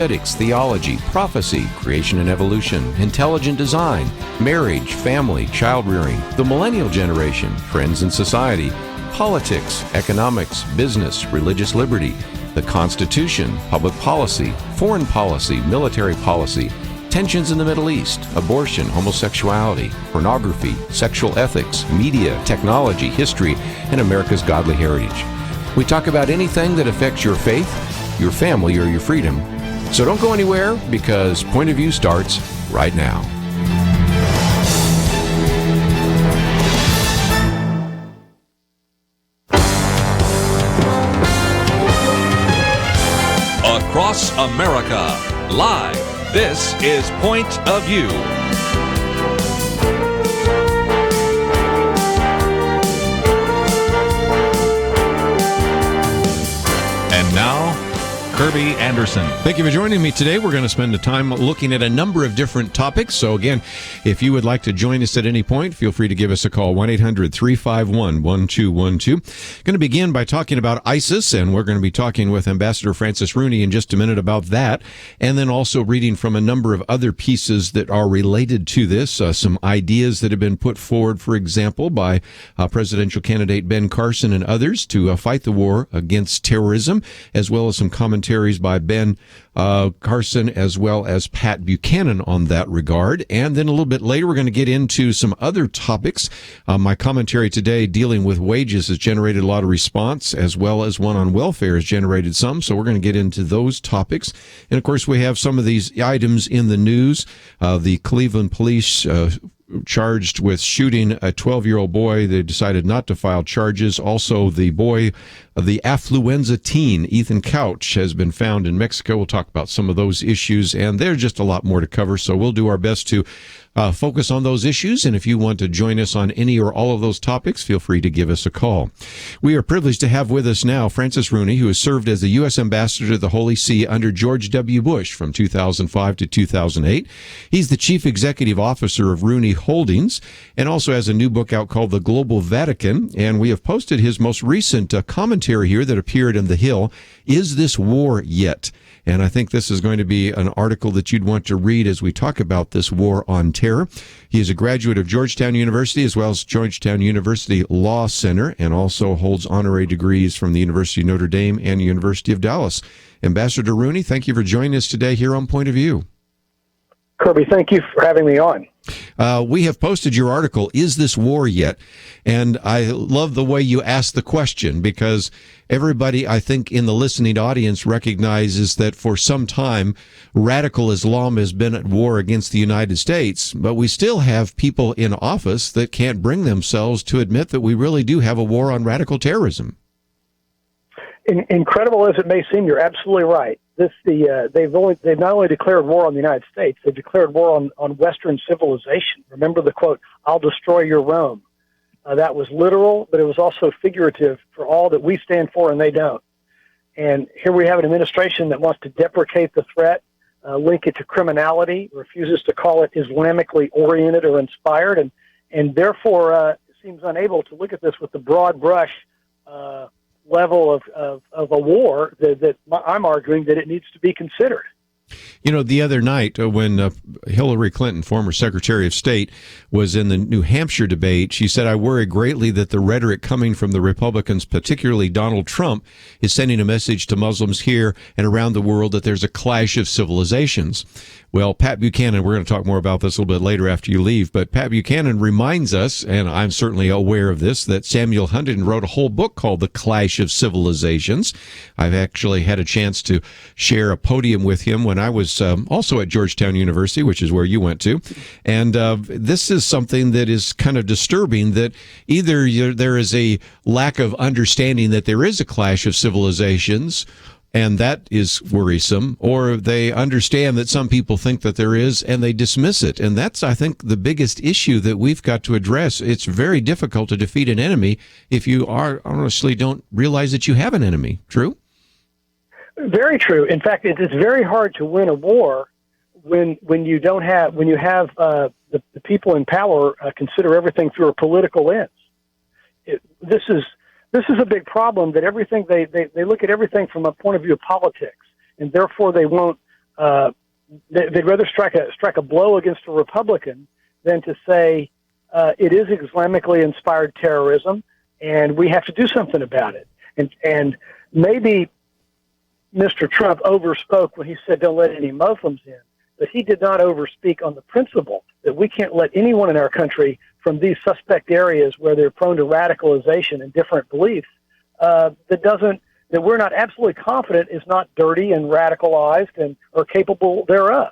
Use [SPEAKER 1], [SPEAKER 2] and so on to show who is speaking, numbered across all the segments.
[SPEAKER 1] Ethics, theology, prophecy, creation and evolution, intelligent design, marriage, family, child rearing, the millennial generation, trends in society, politics, economics, business, religious liberty, the Constitution, public policy, foreign policy, military policy, tensions in the Middle East, abortion, homosexuality, pornography, sexual ethics, media, technology, history, and America's godly heritage. We talk about anything that affects your faith, your family, or your freedom. So don't go anywhere, because Point of View starts right now.
[SPEAKER 2] Across America, live, this is Point of View. And now, Kerby Anderson.
[SPEAKER 1] Thank you for joining me today. We're going to spend the time looking at a number of different topics. So again, if you would like to join us at any point, feel free to give us a call, 1-800-351-1212. Going to begin by talking about ISIS, and we're going to be talking with Ambassador Francis Rooney in just a minute about that, and then also reading from a number of other pieces that are related to this, some ideas that have been put forward, for example, by presidential candidate Ben Carson and others to fight the war against terrorism, as well as some commentaries by Ben Carson as well as Pat Buchanan on that regard. And then a little bit later, we're going to get into some other topics. My commentary today dealing with wages has generated a lot of response, as well as one on welfare has generated some. So we're going to get into those topics. And of course, we have some of these items in the news. The Cleveland police charged with shooting a 12-year-old boy. They decided not to file charges. Also, the boy, the affluenza teen, Ethan Couch, has been found in Mexico. We'll talk about some of those issues, and there's just a lot more to cover, so we'll do our best to focus on those issues. And if you want to join us on any or all of those topics, feel free to give us a call. We are privileged to have with us now Francis Rooney, who has served as the U.S. Ambassador to the Holy See under George W. Bush from 2005 to 2008. He's the Chief Executive Officer of Rooney Holdings, and also has a new book out called The Global Vatican. And we have posted his most recent commentary here that appeared in The Hill, Is This War Yet? And I think this is going to be an article that you'd want to read as we talk about this war on terror. He is a graduate of Georgetown University as well as Georgetown University Law Center, and also holds honorary degrees from the University of Notre Dame and University of Dallas. Ambassador Rooney, thank you for joining us today here on Point of View.
[SPEAKER 3] Kirby, thank you for having me on.
[SPEAKER 1] We have posted your article, Is This War Yet? And I love the way you asked the question, because everybody, I think, in the listening audience recognizes that for some time, radical Islam has been at war against the United States, but we still have people in office that can't bring themselves to admit that we really do have a war on radical terrorism.
[SPEAKER 3] Incredible as it may seem, you're absolutely right. They've not only declared war on the United States, they've declared war on Western civilization. Remember the quote, "I'll destroy your Rome." That was literal, but it was also figurative for all that we stand for and they don't. And here we have an administration that wants to deprecate the threat, link it to criminality, refuses to call it Islamically oriented or inspired, and therefore seems unable to look at this with the broad brush level of a war that I'm arguing that it needs to be considered.
[SPEAKER 1] You know, the other night when Hillary Clinton, former Secretary of State, was in the New Hampshire debate, she said, "I worry greatly that the rhetoric coming from the Republicans, particularly Donald Trump, is sending a message to Muslims here and around the world that there's a clash of civilizations." Well, Pat Buchanan, we're going to talk more about this a little bit later after you leave, but Pat Buchanan reminds us, and I'm certainly aware of this, that Samuel Huntington wrote a whole book called The Clash of Civilizations. I've actually had a chance to share a podium with him when I was also at Georgetown University, which is where you went to. And this is something that is kind of disturbing, that either there is a lack of understanding that there is a clash of civilizations, and that is worrisome, or they understand that some people think that there is, and they dismiss it. And that's, I think, the biggest issue that we've got to address. It's very difficult to defeat an enemy if you honestly don't realize that you have an enemy. True?
[SPEAKER 3] Very true. In fact, it's very hard to win a war when you have the people in power consider everything through a political lens. This is a big problem, that everything they look at everything from a point of view of politics, and therefore they won't they'd rather strike a blow against a Republican than to say it is Islamically inspired terrorism, and we have to do something about it. And maybe Mr. Trump overspoke when he said don't let any Muslims in, but he did not overspeak on the principle that we can't let anyone in our country from these suspect areas where they're prone to radicalization and different beliefs that we're not absolutely confident is not dirty and radicalized and or capable thereof.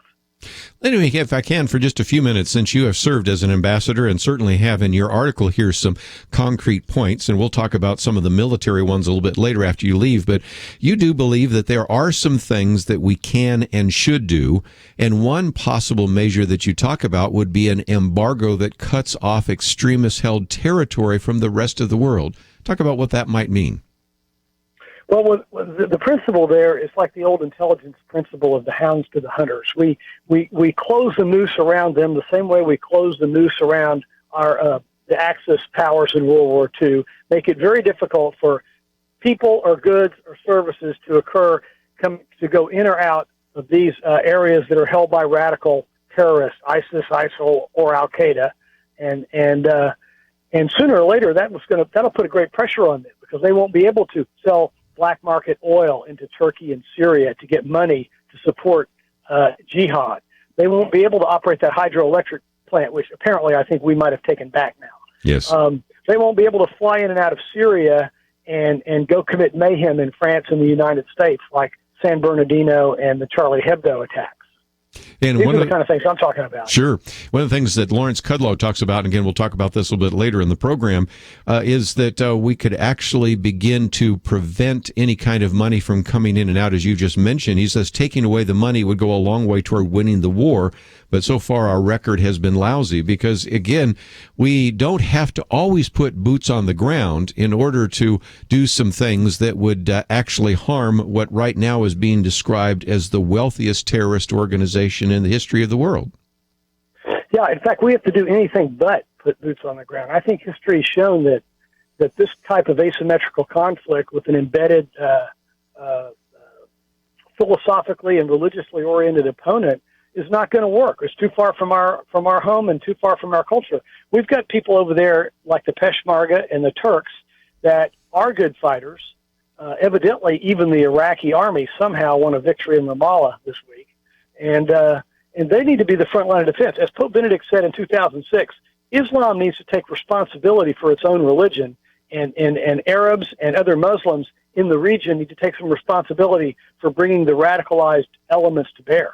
[SPEAKER 1] Anyway, if I can, for just a few minutes, since you have served as an ambassador and certainly have in your article here some concrete points, and we'll talk about some of the military ones a little bit later after you leave, but you do believe that there are some things that we can and should do, and one possible measure that you talk about would be an embargo that cuts off extremist-held territory from the rest of the world. Talk about what that might mean.
[SPEAKER 3] Well, the principle there is like the old intelligence principle of the hounds to the hunters. We close the noose around them the same way we close the noose around the Axis powers in World War II, make it very difficult for people or goods or services to go in or out of these areas that are held by radical terrorists, ISIS, ISIL, or Al Qaeda, and sooner or later that'll put a great pressure on them because they won't be able to sell black market oil into Turkey and Syria to get money to support jihad. They won't be able to operate that hydroelectric plant, which apparently I think we might have taken back now.
[SPEAKER 1] Yes.
[SPEAKER 3] They won't be able to fly in and out of Syria and go commit mayhem in France and the United States like San Bernardino and the Charlie Hebdo attacks.
[SPEAKER 1] And
[SPEAKER 3] These are the kind of things I'm talking about.
[SPEAKER 1] Sure. One of the things that Lawrence Kudlow talks about, and again, we'll talk about this a little bit later in the program, is that we could actually begin to prevent any kind of money from coming in and out, as you just mentioned. He says taking away the money would go a long way toward winning the war, but so far our record has been lousy because, again, we don't have to always put boots on the ground in order to do some things that would actually harm what right now is being described as the wealthiest terrorist organization in the history of the world.
[SPEAKER 3] Yeah, in fact, we have to do anything but put boots on the ground. I think history has shown that this type of asymmetrical conflict with an embedded philosophically and religiously oriented opponent is not going to work. It's too far from our home and too far from our culture. We've got people over there like the Peshmerga and the Turks that are good fighters. Evidently, even the Iraqi army somehow won a victory in Ramallah this week. And they need to be the front line of defense. As Pope Benedict said in 2006, Islam needs to take responsibility for its own religion, and Arabs and other Muslims in the region need to take some responsibility for bringing the radicalized elements to bear.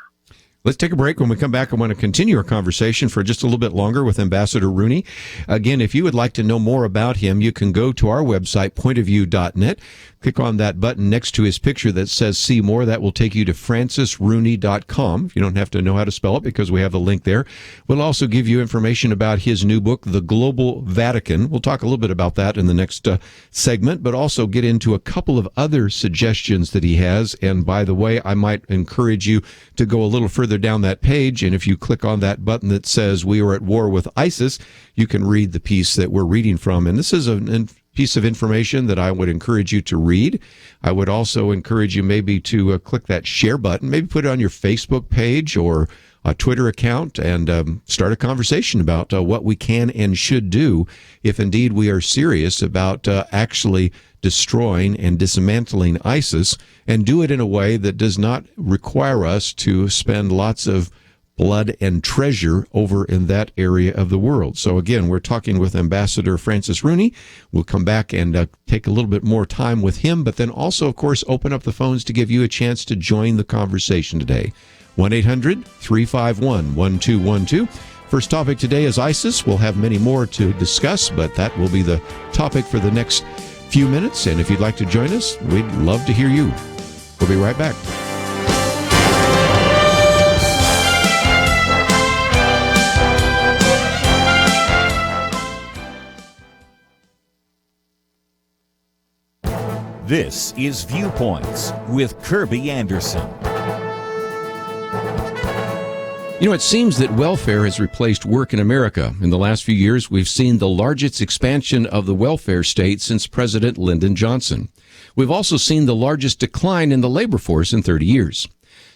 [SPEAKER 1] Let's take a break. When we come back, I want to continue our conversation for just a little bit longer with Ambassador Rooney. Again, if you would like to know more about him, you can go to our website, pointofview.net. Click on that button next to his picture that says See More. That will take you to francisrooney.com. You don't have to know how to spell it because we have the link there. We'll also give you information about his new book, The Global Vatican. We'll talk a little bit about that in the next segment, but also get into a couple of other suggestions that he has. And by the way, I might encourage you to go a little further down that page, and if you click on that button that says We Are at War with ISIS, you can read the piece that we're reading from. And this is a piece of information that I would encourage you to read. I would also encourage you maybe to click that share button, maybe put it on your Facebook page or a Twitter account and start a conversation about what we can and should do if indeed we are serious about actually destroying and dismantling ISIS, and do it in a way that does not require us to spend lots of blood and treasure over in that area of the world. So again, we're talking with Ambassador Francis Rooney. We'll come back and take a little bit more time with him, but then also, of course, open up the phones to give you a chance to join the conversation today. 1-800-351-1212. First topic today is ISIS. We'll have many more to discuss, but that will be the topic for the next few minutes. And if you'd like to join us, we'd love to hear you. We'll be right back.
[SPEAKER 4] This is Viewpoints with Kerby Anderson.
[SPEAKER 1] You know, it seems that welfare has replaced work in America. In the last few years, we've seen the largest expansion of the welfare state since President Lyndon Johnson. We've also seen the largest decline in the labor force in 30 years.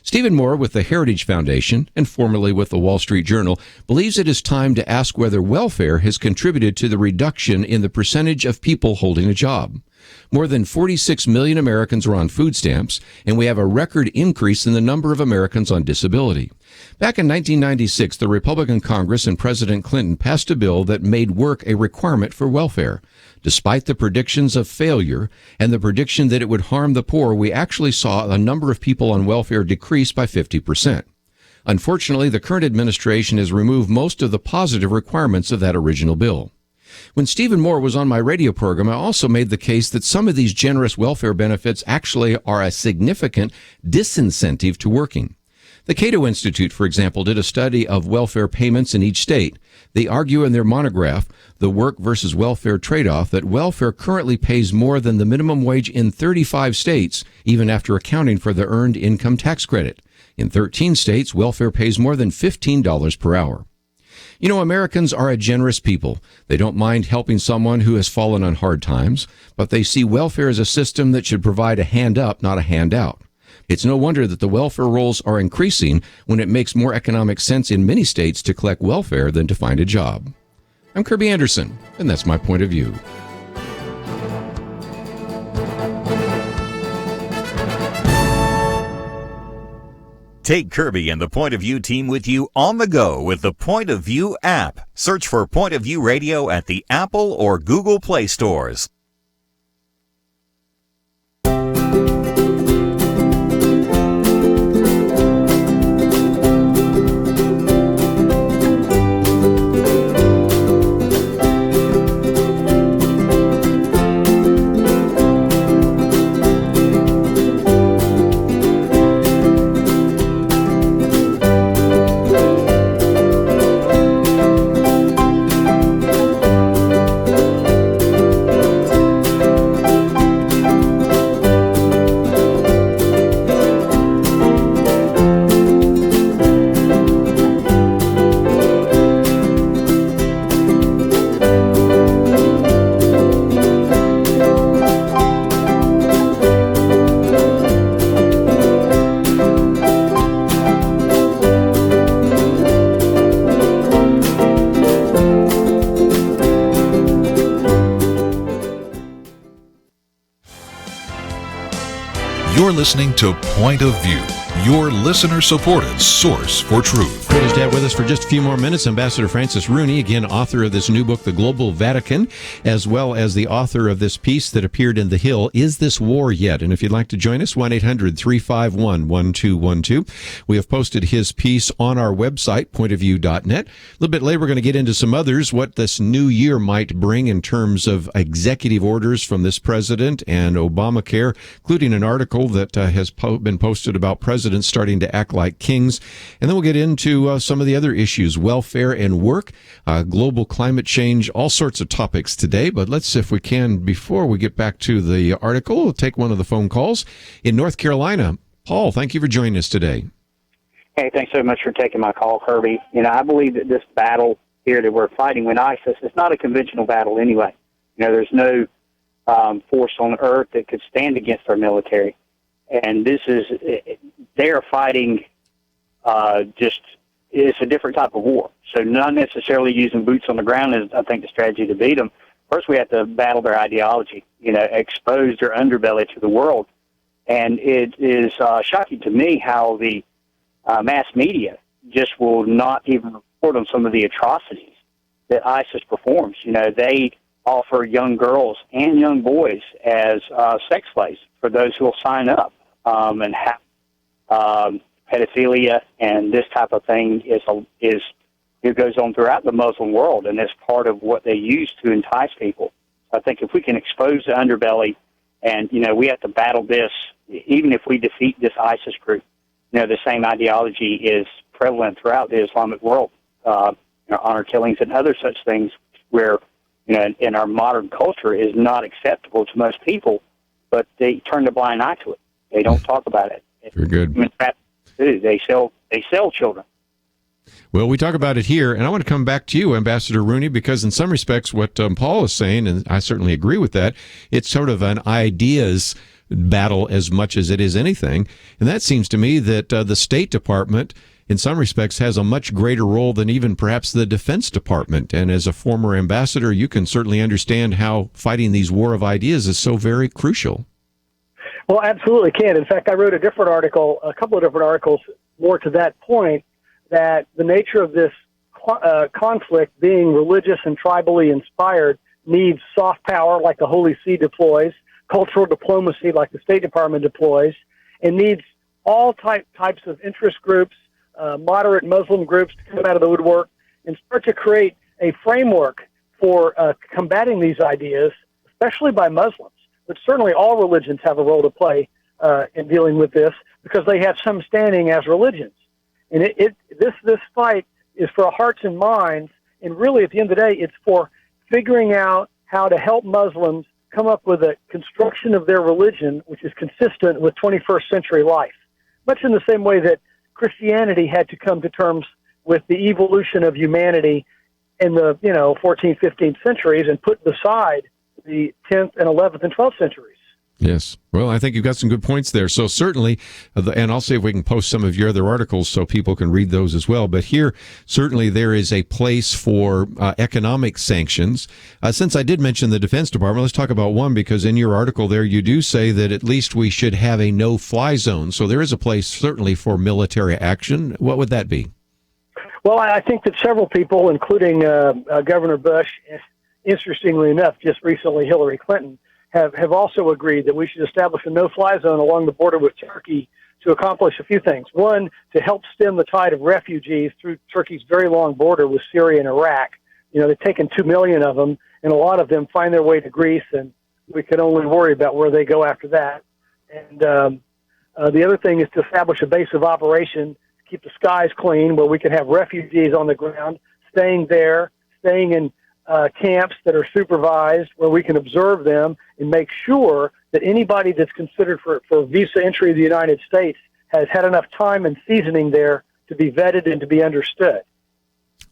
[SPEAKER 1] Stephen Moore with the Heritage Foundation, and formerly with the Wall Street Journal, believes it is time to ask whether welfare has contributed to the reduction in the percentage of people holding a job. More than 46 million Americans are on food stamps, and we have a record increase in the number of Americans on disability. Back in 1996, the Republican Congress and President Clinton passed a bill that made work a requirement for welfare. Despite the predictions of failure and the prediction that it would harm the poor, we actually saw a number of people on welfare decrease by 50%. Unfortunately, the current administration has removed most of the positive requirements of that original bill. When Stephen Moore was on my radio program, I also made the case that some of these generous welfare benefits actually are a significant disincentive to working. The Cato Institute, for example, did a study of welfare payments in each state. They argue in their monograph, The Work versus Welfare Trade-Off, that welfare currently pays more than the minimum wage in 35 states, even after accounting for the earned income tax credit. In 13 states, welfare pays more than $15 per hour. You know, Americans are a generous people. They don't mind helping someone who has fallen on hard times, but they see welfare as a system that should provide a hand up, not a handout. It's no wonder that the welfare rolls are increasing when it makes more economic sense in many states to collect welfare than to find a job. I'm Kerby Anderson, and that's my point of view.
[SPEAKER 4] Take Kerby and the Point of View team with you on the go with the Point of View app. Search for Point of View Radio at the Apple or Google Play stores.
[SPEAKER 5] You're listening to Point of View, your listener-supported source for truth.
[SPEAKER 1] Privileged to have with us for just a few more minutes Ambassador Francis Rooney, again, author of this new book, The Global Vatican, as well as the author of this piece that appeared in The Hill, Is This War Yet? And if you'd like to join us, 1-800-351-1212. We have posted his piece on our website, pointofview.net. A little bit later, we're going to get into some others, what this new year might bring in terms of executive orders from this president and Obamacare, including an article that has been posted about presidents starting to act like kings. And then we'll get into some of the other issues, welfare and work, global climate change, all sorts of topics today. But let's see if we can, before we get back to the article, we'll take one of the phone calls in North Carolina. Paul, thank you for joining us today.
[SPEAKER 6] Hey, thanks so much for taking my call, Kerby. You know, I believe that this battle here that we're fighting with ISIS is not a conventional battle anyway. You know, there's no force on earth that could stand against our military. And this is, they are fighting it's a different type of war. So not necessarily using boots on the ground is, I think, the strategy to beat them. First, we have to battle their ideology, you know, expose their underbelly to the world. And it is shocking to me how the mass media just will not even report on some of the atrocities that ISIS performs. You know, they offer young girls and young boys as sex slaves for those who will sign up, and have pedophilia and this type of thing it goes on throughout the Muslim world, and it's part of what they use to entice people. I think if we can expose the underbelly, and you know, we have to battle this, even if we defeat this ISIS group. You know, the same ideology is prevalent throughout the Islamic world. Honor killings and other such things, where, you know, in our modern culture is not acceptable to most people, but they turn a blind eye to it. They don't talk about it.
[SPEAKER 1] Very good.
[SPEAKER 6] In fact, they sell children.
[SPEAKER 1] Well, we talk about it here, and I want to come back to you, Ambassador Rooney, because in some respects what Paul is saying, and I certainly agree with that, it's sort of an ideas battle as much as it is anything. And that seems to me that the State Department, in some respects, has a much greater role than even perhaps the Defense Department. And as a former ambassador, you can certainly understand how fighting these war of ideas is so very crucial.
[SPEAKER 3] Well, absolutely can. In fact, I wrote a couple of different articles more to that point, that the nature of this conflict, being religious and tribally inspired, needs soft power like the Holy See deploys, cultural diplomacy like the State Department deploys, and needs all types of interest groups, moderate Muslim groups to come out of the woodwork and start to create a framework for combating these ideas, especially by Muslims. But certainly all religions have a role to play in dealing with this because they have some standing as religions. And this fight is for our hearts and minds, and really at the end of the day, it's for figuring out how to help Muslims come up with a construction of their religion which is consistent with 21st century life, much in the same way that Christianity had to come to terms with the evolution of humanity in the 14th, 15th centuries and put aside the 10th and 11th and 12th centuries.
[SPEAKER 1] Yes. Well, I think you've got some good points there. So certainly, and I'll see if we can post some of your other articles so people can read those as well. But here, certainly there is a place for economic sanctions. Since I did mention the Defense Department, let's talk about one, because in your article there, you do say that at least we should have a no-fly zone. So there is a place certainly for military action. What would that be?
[SPEAKER 3] Well, I think that several people, including Governor Bush, interestingly enough, just recently Hillary Clinton, have also agreed that we should establish a no-fly zone along the border with Turkey to accomplish a few things. One, to help stem the tide of refugees through Turkey's very long border with Syria and Iraq. They've taken 2 million of them, and a lot of them find their way to Greece, and we can only worry about where they go after that. And the other thing is to establish a base of operation to keep the skies clean, where we can have refugees on the ground, staying in camps that are supervised, where we can observe them and make sure that anybody that's considered for visa entry to the United States has had enough time and seasoning there to be vetted and to be understood.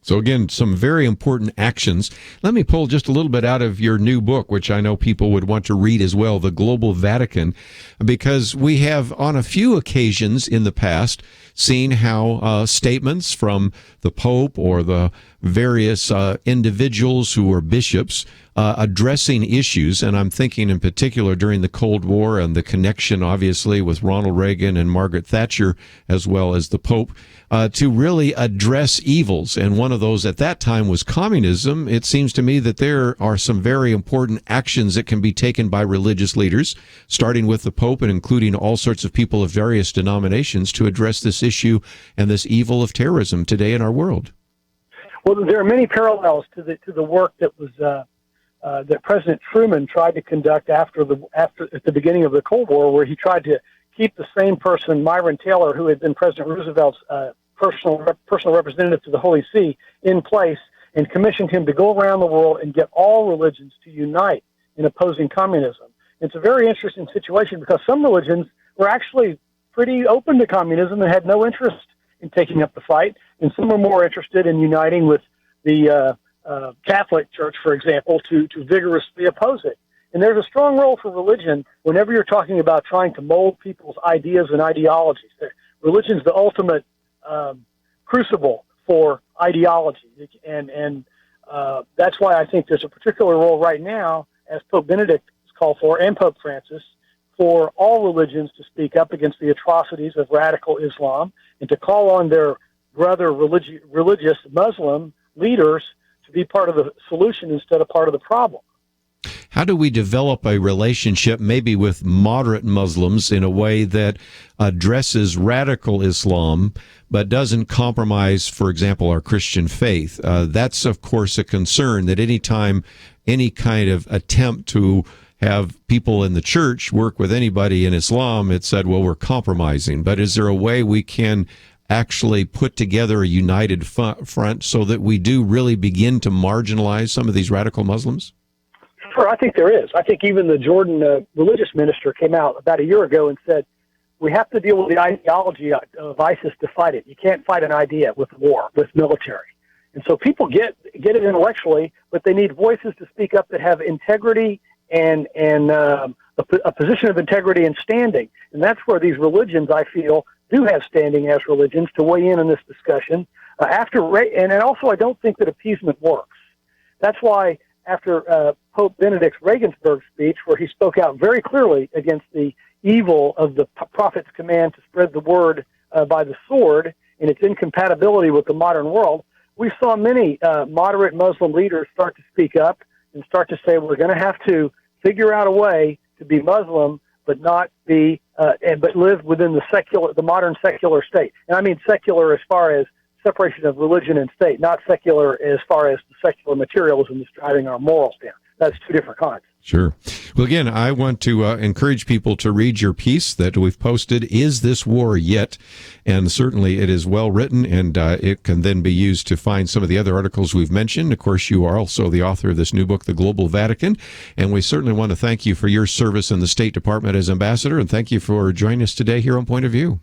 [SPEAKER 1] So again, some very important actions. Let me pull just a little bit out of your new book, which I know people would want to read as well, The Global Vatican, because we have on a few occasions in the past seen how statements from the Pope or the various individuals who are bishops addressing issues, and I'm thinking in particular during the Cold War and the connection, obviously, with Ronald Reagan and Margaret Thatcher, as well as the Pope, to really address evils. And one of those at that time was communism. It seems to me that there are some very important actions that can be taken by religious leaders, starting with the Pope and including all sorts of people of various denominations, to address this issue and this evil of terrorism today in our world.
[SPEAKER 3] Well, there are many parallels to the work that was that President Truman tried to conduct at the beginning of the Cold War, where he tried to keep the same person, Myron Taylor, who had been President Roosevelt's personal representative to the Holy See, in place, and commissioned him to go around the world and get all religions to unite in opposing communism. It's a very interesting situation because some religions were actually pretty open to communism and had no interest in taking up the fight, and some were more interested in uniting with the Catholic Church, for example, to vigorously oppose it. And there's a strong role for religion whenever you're talking about trying to mold people's ideas and ideologies. Religion's the ultimate crucible for ideology, and that's why I think there's a particular role right now, as Pope Benedict has called for, and Pope Francis, for all religions to speak up against the atrocities of radical Islam and to call on their brother religious Muslim leaders to be part of the solution instead of part of the problem.
[SPEAKER 1] How do we develop a relationship maybe with moderate Muslims in a way that addresses radical Islam but doesn't compromise, for example, our Christian faith? That's, of course, a concern that any time any kind of attempt to have people in the church work with anybody in Islam, it's said, well, we're compromising. But is there a way we can actually put together a united front so that we do really begin to marginalize some of these radical Muslims?
[SPEAKER 3] Sure, I think there is. I think even the Jordan religious minister came out about a year ago and said we have to deal with the ideology of ISIS to fight it. You can't fight an idea with war, with military. And so people get it intellectually, but they need voices to speak up that have integrity and a position of integrity and standing. And that's where these religions, I feel, do have standing as religions to weigh in on this discussion. And also, I don't think that appeasement works. That's why after Pope Benedict's Regensburg speech, where he spoke out very clearly against the evil of the prophet's command to spread the word by the sword and its incompatibility with the modern world, we saw many moderate Muslim leaders start to speak up and start to say we're going to have to figure out a way to be Muslim, but not be, but live within the modern secular state. And I mean secular as far as separation of religion and state, not secular as far as the secular materialism that's driving our morals down. That's two different concepts.
[SPEAKER 1] Sure. Well, again, I want to encourage people to read your piece that we've posted, Is This War Yet? And certainly it is well written, and it can then be used to find some of the other articles we've mentioned. Of course, you are also the author of this new book, The Global Vatican, and we certainly want to thank you for your service in the State Department as ambassador, and thank you for joining us today here on Point of View.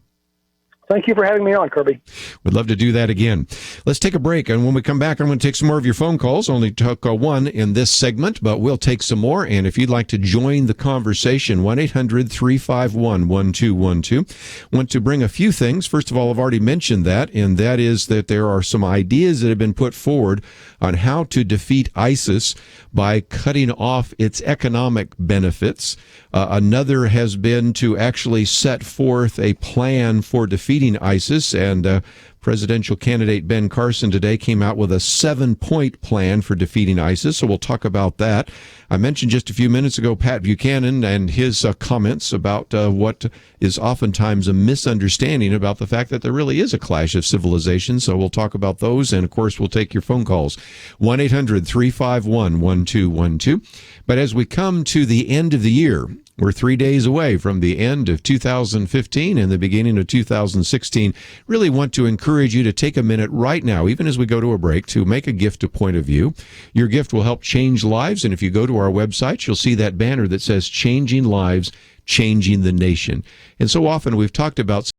[SPEAKER 3] Thank you for having me on, Kerby.
[SPEAKER 1] We'd love to do that again. Let's take a break, and when we come back, I'm going to take some more of your phone calls. Only took one in this segment, but we'll take some more. And if you'd like to join the conversation, 1-800-351-1212. Want to bring a few things. First of all, I've already mentioned that, and that is that there are some ideas that have been put forward on how to defeat ISIS by cutting off its economic benefits. Another has been to actually set forth a plan for defeating ISIS, and presidential candidate Ben Carson today came out with a 7-point plan for defeating ISIS, so we'll talk about that. I mentioned just a few minutes ago Pat Buchanan and his comments about what is oftentimes a misunderstanding about the fact that there really is a clash of civilizations, so we'll talk about those, and of course we'll take your phone calls. 1-800-351-1212. But as we come to the end of the year, we're 3 days away from the end of 2015 and the beginning of 2016. Really want to encourage you to take a minute right now, even as we go to a break, to make a gift to Point of View. Your gift will help change lives, and if you go to our website, you'll see that banner that says Changing Lives, Changing the Nation. And so often we've talked about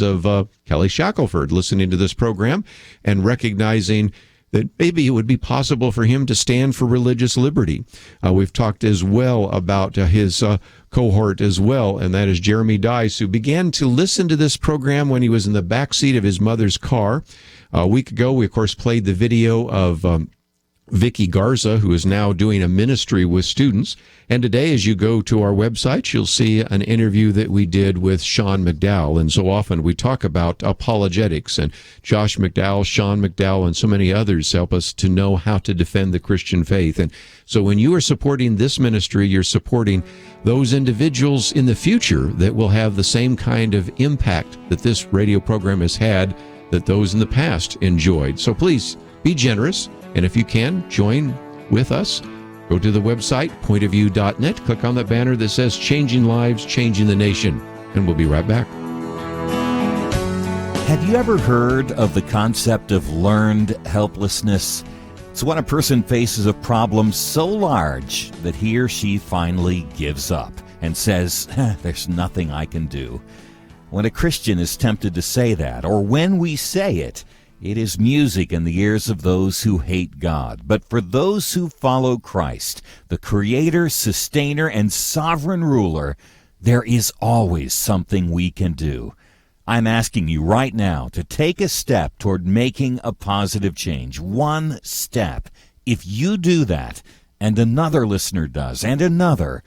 [SPEAKER 1] of Kelly Shackelford listening to this program and recognizing that maybe it would be possible for him to stand for religious liberty. We've talked as well about his cohort as well, and that is Jeremy Dice, who began to listen to this program when he was in the backseat of his mother's car. A week ago, we, of course, played the video of Vicky Garza, who is now doing a ministry with students. And today, as you go to our website, you'll see an interview that we did with Sean McDowell. And so often we talk about apologetics, and Josh McDowell, Sean McDowell, and so many others help us to know how to defend the Christian faith. And so when you are supporting this ministry, you're supporting those individuals in the future that will have the same kind of impact that this radio program has had that those in the past enjoyed. So please be generous. And if you can, join with us. Go to the website, pointofview.net. Click on that banner that says Changing Lives, Changing the Nation. And we'll be right back.
[SPEAKER 4] Have you ever heard of the concept of learned helplessness? It's when a person faces a problem so large that he or she finally gives up and says, there's nothing I can do. When a Christian is tempted to say that, or when we say it, it is music in the ears of those who hate God. But for those who follow Christ, the Creator, Sustainer, and Sovereign Ruler, there is always something we can do. I'm asking you right now to take a step toward making a positive change. One step. If you do that, and another listener does, and another,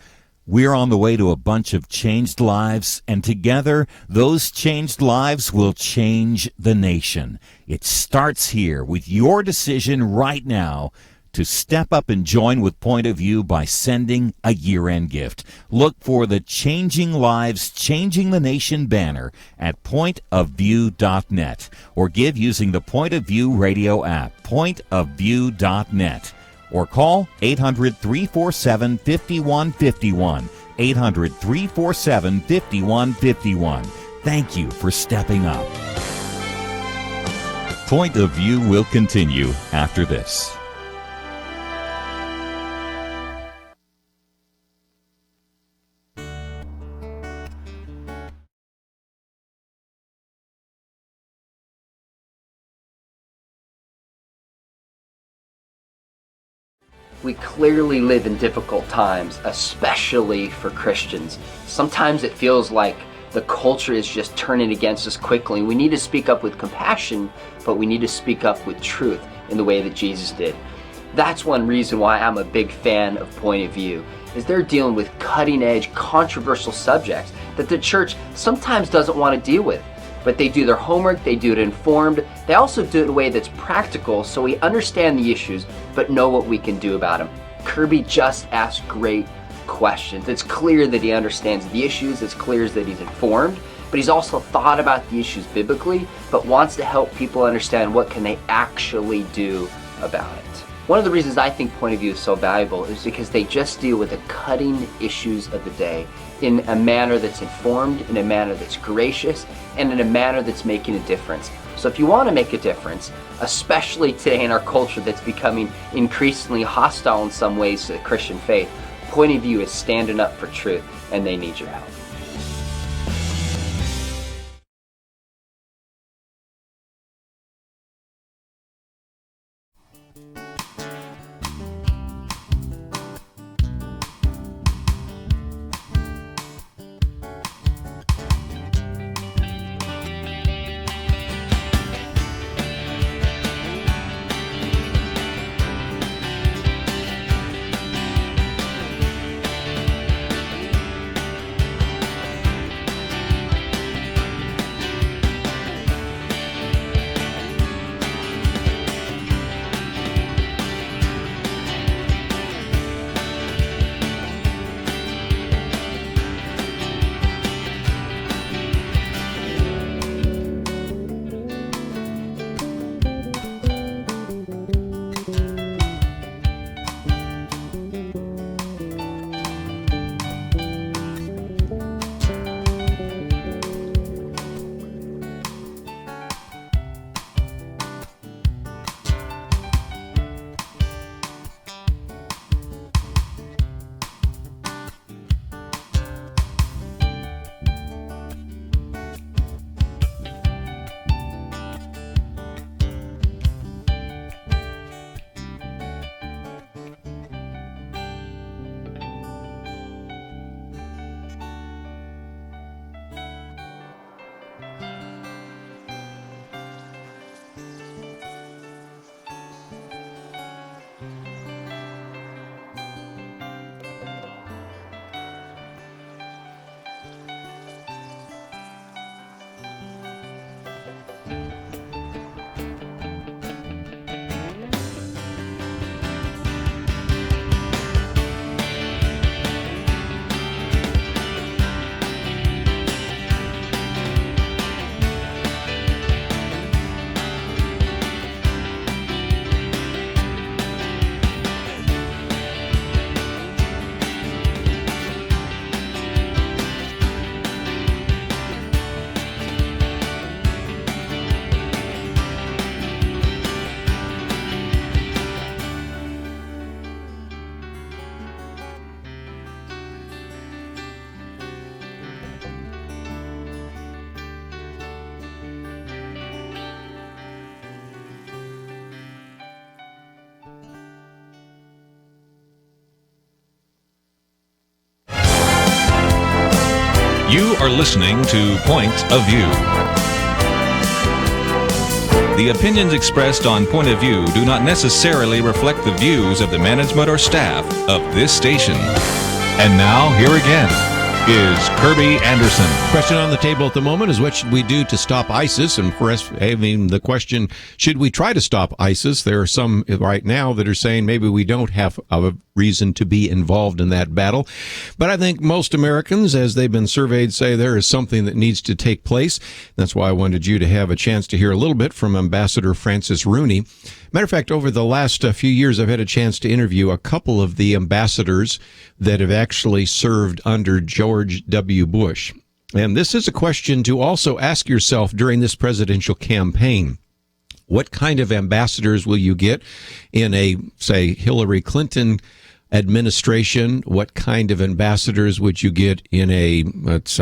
[SPEAKER 4] we're on the way to a bunch of changed lives, and together, those changed lives will change the nation. It starts here with your decision right now to step up and join with Point of View by sending a year-end gift. Look for the Changing Lives, Changing the Nation banner at pointofview.net, or give using the Point of View radio app, pointofview.net. Or call 800-347-5151, 800-347-5151. Thank you for stepping up. Point of View will continue after this.
[SPEAKER 7] We clearly live in difficult times, especially for Christians. Sometimes it feels like the culture is just turning against us quickly. We need to speak up with compassion, but we need to speak up with truth in the way that Jesus did. That's one reason why I'm a big fan of Point of View, is they're dealing with cutting-edge, controversial subjects that the church sometimes doesn't want to deal with. But they do their homework, they do it informed, they also do it in a way that's practical so we understand the issues but know what we can do about them. Kerby just asked great questions. It's clear that he understands the issues, it's clear that he's informed, but he's also thought about the issues biblically, but wants to help people understand what can they actually do about it. One of the reasons I think Point of View is so valuable is because they just deal with the cutting issues of the day in a manner that's informed, in a manner that's gracious, and in a manner that's making a difference. So if you want to make a difference, especially today in our culture that's becoming increasingly hostile in some ways to the Christian faith, Point of View is standing up for truth, and they need your help.
[SPEAKER 2] You are listening to Point of View. The opinions expressed on Point of View do not necessarily reflect the views of the management or staff of this station. And now, here again is Kerby Anderson.
[SPEAKER 1] Question on the table at the moment is, what should we do to stop ISIS? And for us, I mean, the question, should we try to stop ISIS? There are some right now that are saying maybe we don't have a reason to be involved in that battle. But I think most Americans, as they've been surveyed, say there is something that needs to take place. That's why I wanted you to have a chance to hear a little bit from Ambassador Francis Rooney. Matter of fact, over the last few years, I've had a chance to interview a couple of the ambassadors that have actually served under George W. Bush. And this is a question to also ask yourself during this presidential campaign. What kind of ambassadors will you get in a, say, Hillary Clinton administration? What kind of ambassadors would you get in a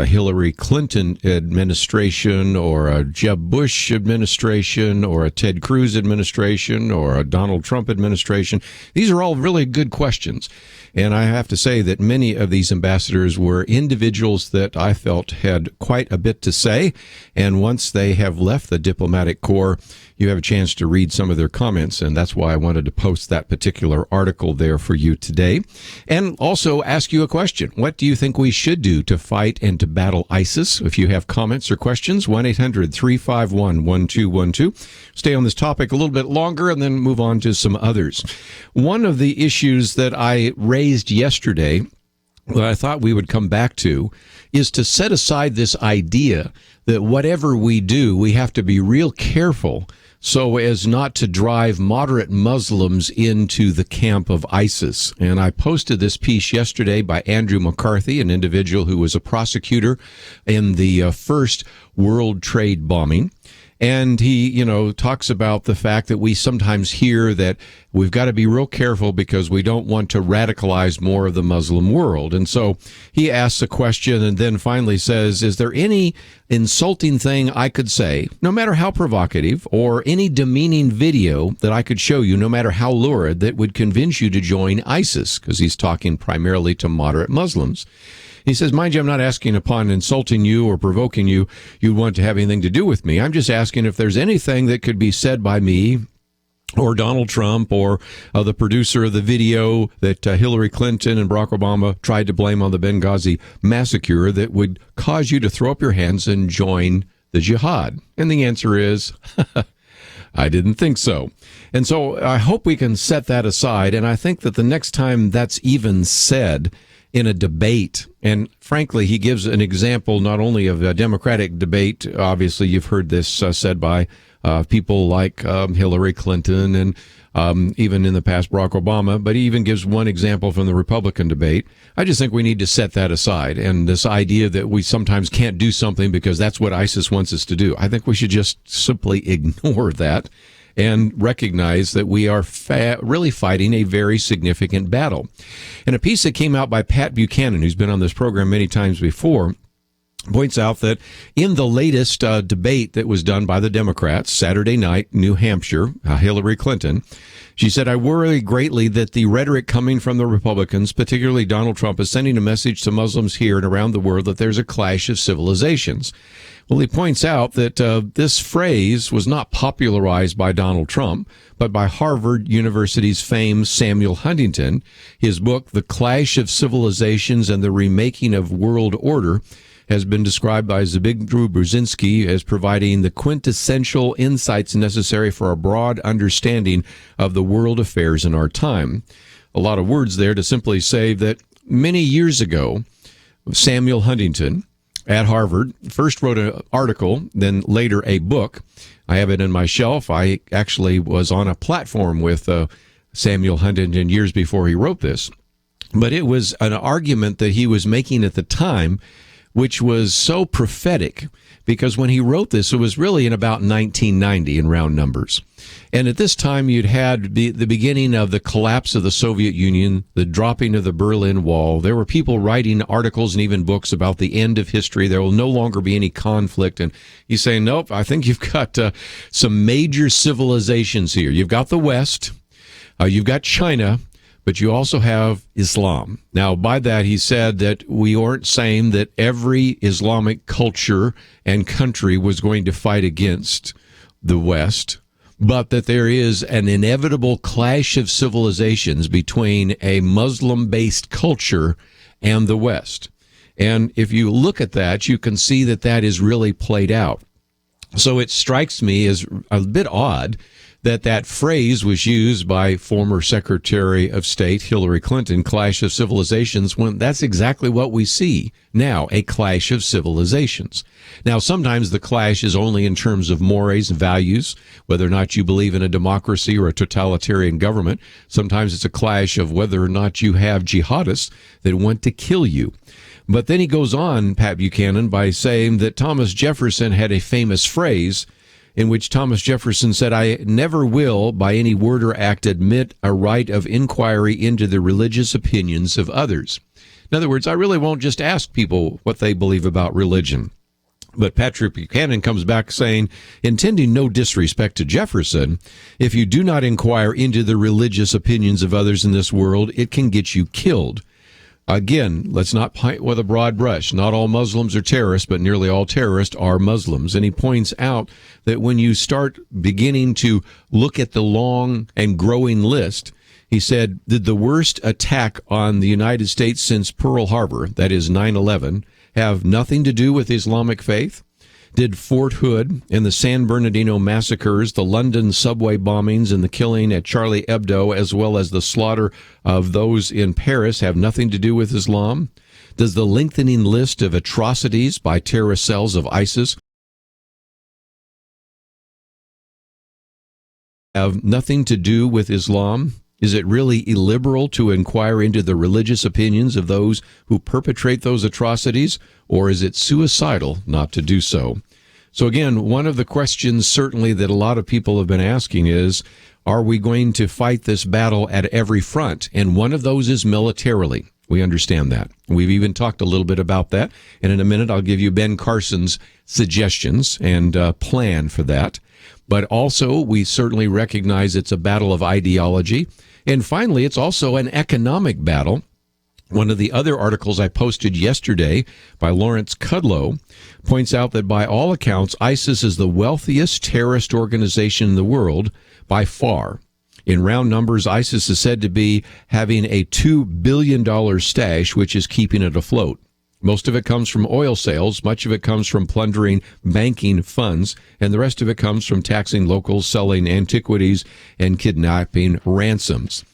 [SPEAKER 1] Hillary Clinton administration, or a Jeb Bush administration, or a Ted Cruz administration, or a Donald Trump administration? These are all really good questions. And I have to say that many of these ambassadors were individuals that I felt had quite a bit to say. And once they have left the diplomatic corps, you have a chance to read some of their comments. And that's why I wanted to post that particular article there for you today. And also ask you a question. What do you think we should do to fight and to battle ISIS? If you have comments or questions, 1-800-351-1212. Stay on this topic a little bit longer and then move on to some others. One of the issues that I raised yesterday that I thought we would come back to is to set aside this idea that whatever we do, we have to be real careful so as not to drive moderate Muslims into the camp of ISIS. And I posted this piece yesterday by Andrew McCarthy, an individual who was a prosecutor in the first World Trade bombing. And he, talks about the fact that we sometimes hear that we've got to be real careful because we don't want to radicalize more of the Muslim world. And so he asks a question and then finally says, is there any insulting thing I could say, no matter how provocative, or any demeaning video that I could show you, no matter how lurid, that would convince you to join ISIS? Because he's talking primarily to moderate Muslims. He says, mind you, I'm not asking upon insulting you or provoking you. You want to have anything to do with me. I'm just asking if there's anything that could be said by me or Donald Trump or the producer of the video that Hillary Clinton and Barack Obama tried to blame on the Benghazi massacre that would cause you to throw up your hands and join the jihad. And the answer is, I didn't think so. And so I hope we can set that aside. And I think that the next time that's even said in a debate, and frankly, he gives an example not only of a Democratic debate. Obviously, you've heard this said by people like Hillary Clinton and even in the past Barack Obama, but he even gives one example from the Republican debate. I just think we need to set that aside. And this idea that we sometimes can't do something because that's what ISIS wants us to do, I think we should just simply ignore that and recognize that we are really fighting a very significant battle. And a piece that came out by Pat Buchanan, who's been on this program many times before, points out that in the latest debate that was done by the Democrats, Saturday night, New Hampshire, Hillary Clinton, she said, I worry greatly that the rhetoric coming from the Republicans, particularly Donald Trump, is sending a message to Muslims here and around the world that there's a clash of civilizations. Well, he points out that this phrase was not popularized by Donald Trump, but by Harvard University's famed Samuel Huntington. His book, The Clash of Civilizations and the Remaking of World Order, has been described by Zbigniew Brzezinski as providing the quintessential insights necessary for a broad understanding of the world affairs in our time. A lot of words there to simply say that many years ago, Samuel Huntington at Harvard first wrote an article, then later a book. I have it in my shelf. I actually was on a platform with Samuel Huntington years before he wrote this. But it was an argument that he was making at the time, which was so prophetic, because when he wrote this, it was really in about 1990 in round numbers. And at this time, you'd had the beginning of the collapse of the Soviet Union, the dropping of the Berlin Wall. There were people writing articles and even books about the end of history. There will no longer be any conflict. And he's saying, nope, I think you've got some major civilizations here. You've got the West, you've got China, but you also have Islam. Now, by that, he said that we aren't saying that every Islamic culture and country was going to fight against the West, but that there is an inevitable clash of civilizations between a Muslim-based culture and the West. And if you look at that, you can see that that is really played out. So it strikes me as a bit odd that that phrase was used by former Secretary of State Hillary Clinton, clash of civilizations, when that's exactly what we see now, a clash of civilizations. Now, sometimes the clash is only in terms of mores and values, whether or not you believe in a democracy or a totalitarian government. Sometimes it's a clash of whether or not you have jihadists that want to kill you. But then he goes on, Pat Buchanan, by saying that Thomas Jefferson had a famous phrase, in which Thomas Jefferson said, "I never will, by any word or act, admit a right of inquiry into the religious opinions of others." In other words, I really won't just ask people what they believe about religion. But Patrick Buchanan comes back saying, intending no disrespect to Jefferson, if you do not inquire into the religious opinions of others in this world, it can get you killed. Again, let's not paint with a broad brush. Not all Muslims are terrorists, but nearly all terrorists are Muslims. And he points out that when you start beginning to look at the long and growing list, he said, did the worst attack on the United States since Pearl Harbor, that is 9/11, have nothing to do with Islamic faith? Did Fort Hood and the San Bernardino massacres, the London subway bombings, and the killing at Charlie Hebdo, as well as the slaughter of those in Paris, have nothing to do with Islam? Does the lengthening list of atrocities by terrorist cells of ISIS have nothing to do with Islam? Is it really illiberal to inquire into the religious opinions of those who perpetrate those atrocities, or is it suicidal not to do so? So again, one of the questions certainly that a lot of people have been asking is, are we going to fight this battle at every front? And one of those is militarily. We understand that. We've even talked a little bit about that. And in a minute, I'll give you Ben Carson's suggestions and plan for that. But also, we certainly recognize it's a battle of ideology. And finally, it's also an economic battle. One of the other articles I posted yesterday by Lawrence Kudlow points out that by all accounts, ISIS is the wealthiest terrorist organization in the world by far. In round numbers, ISIS is said to be having a $2 billion stash, which is keeping it afloat. Most of it comes from oil sales, much of it comes from plundering banking funds, and the rest of it comes from taxing locals, selling antiquities, and kidnapping ransoms.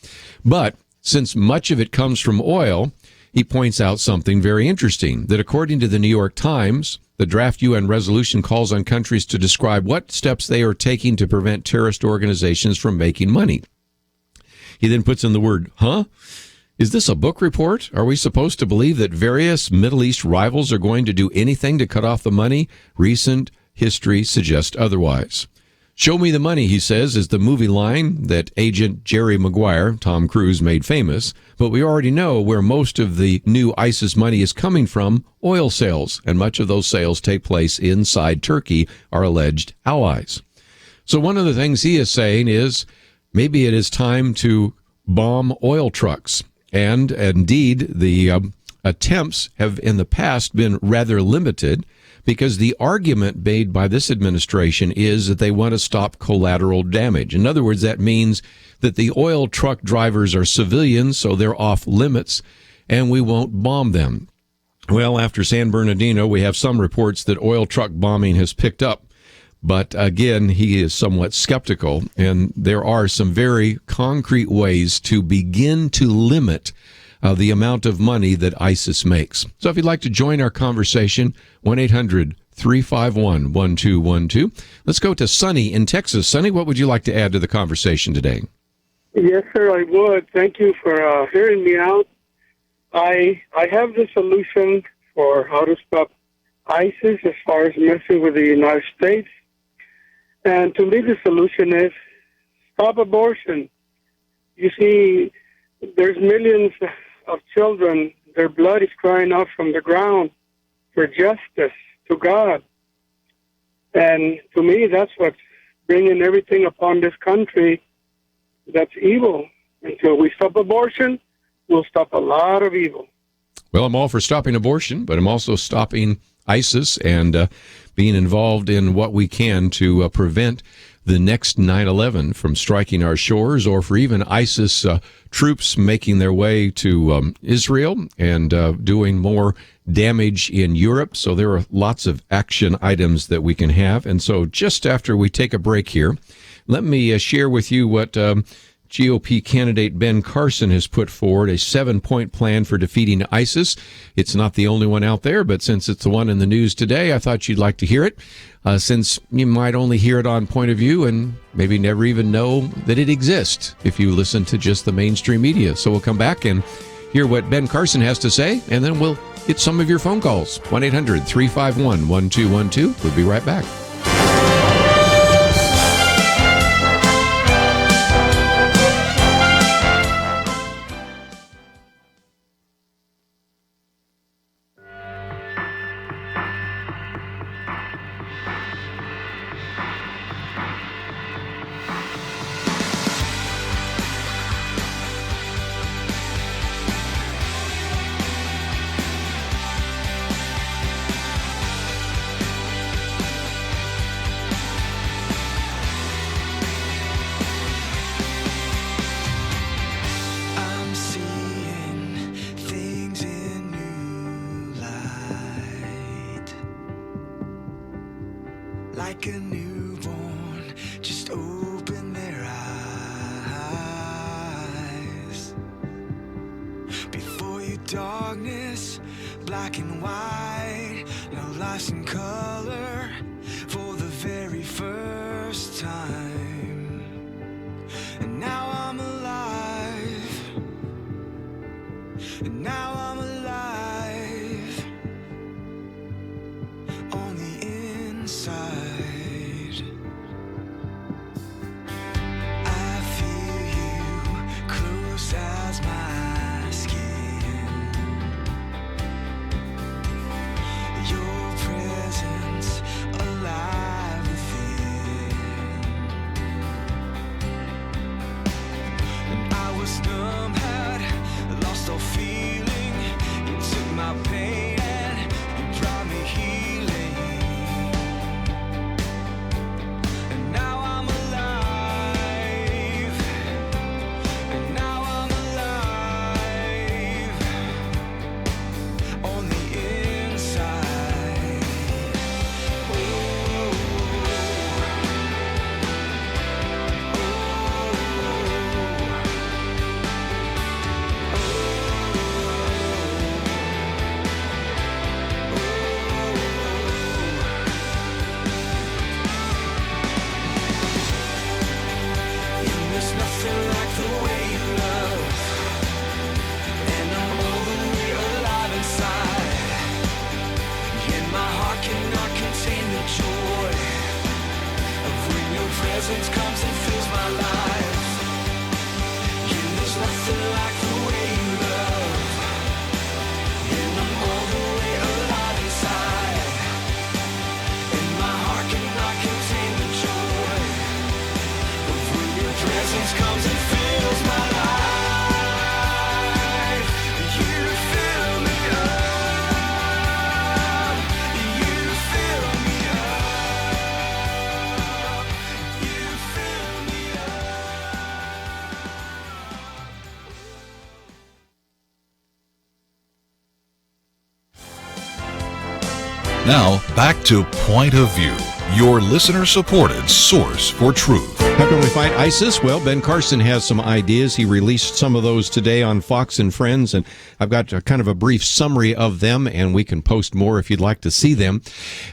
[SPEAKER 1] But since much of it comes from oil, he points out something very interesting, that according to the New York Times, the draft UN resolution calls on countries to describe what steps they are taking to prevent terrorist organizations from making money. He then puts in the word, huh? Is this a book report? Are we supposed to believe that various Middle East rivals are going to do anything to cut off the money? Recent history suggests otherwise. Show me the money, he says, is the movie line that agent Jerry Maguire, Tom Cruise, made famous. But we already know where most of the new ISIS money is coming from, oil sales. And much of those sales take place inside Turkey, our alleged allies. So one of the things he is saying is maybe it is time to bomb oil trucks. And indeed, the attempts have in the past been rather limited because the argument made by this administration is that they want to stop collateral damage. In other words, that means that the oil truck drivers are civilians, so they're off limits, and we won't bomb them. Well, after San Bernardino, we have some reports that oil truck bombing has picked up. But again, he is somewhat skeptical, and there are some very concrete ways to begin to limit the amount of money that ISIS makes. So if you'd like to join our conversation, 1-800-351-1212. Let's go to Sonny in Texas. Sonny, what would you like to add to the conversation today?
[SPEAKER 8] Yes, sir, I would. Thank you for hearing me out. I have the solution for how to stop ISIS as far as messing with the United States. And to me, the solution is stop abortion. You see, there's millions of children, their blood is crying out from the ground for justice to God. And to me, that's what's bringing everything upon this country that's evil. Until we stop abortion, we'll stop a lot of evil.
[SPEAKER 1] Well, I'm all for stopping abortion, but I'm also stopping ISIS and being involved in what we can to prevent the next 9/11 from striking our shores, or for even ISIS troops making their way to Israel and doing more damage in Europe. So there are lots of action items that we can have. And so just after we take a break here, let me share with you what GOP candidate Ben Carson has put forward, a 7-point plan for defeating ISIS. It's not the only one out there, but since it's the one in the news today, I thought you'd like to hear it, since you might only hear it on Point of View and maybe never even know that it exists if you listen to just the mainstream media. So we'll come back and hear what Ben Carson has to say, and then we'll get some of your phone calls. 1-800-351-1212. We'll be right back.
[SPEAKER 9] a newborn, just open their eyes. Before you, darkness, black and white, no lights in color for the very first time. And now I'm alive, and now I'm alive on the inside. I feel you close as my skin. Your presence alive within. And I was numb, had lost all feeling. You took my pain and you brought me healing. And now I'm alive. And now I'm alive on the inside. Oh, there's nothing like the way you love, and I'm all the way alive inside. And my heart cannot contain the joy of when your presence comes and fills my life. And there's nothing like the way you love, and I'm all the way alive inside. And my heart cannot contain the joy of when your presence comes and fills my life. You fill me up. You fill me up. You fill me
[SPEAKER 5] Now, back to Point of View, your listener-supported source for truth.
[SPEAKER 1] How can we fight ISIS? Well, Ben Carson has some ideas. He released some of those today on Fox and Friends, and I've got kind of a brief summary of them, and we can post more if you'd like to see them.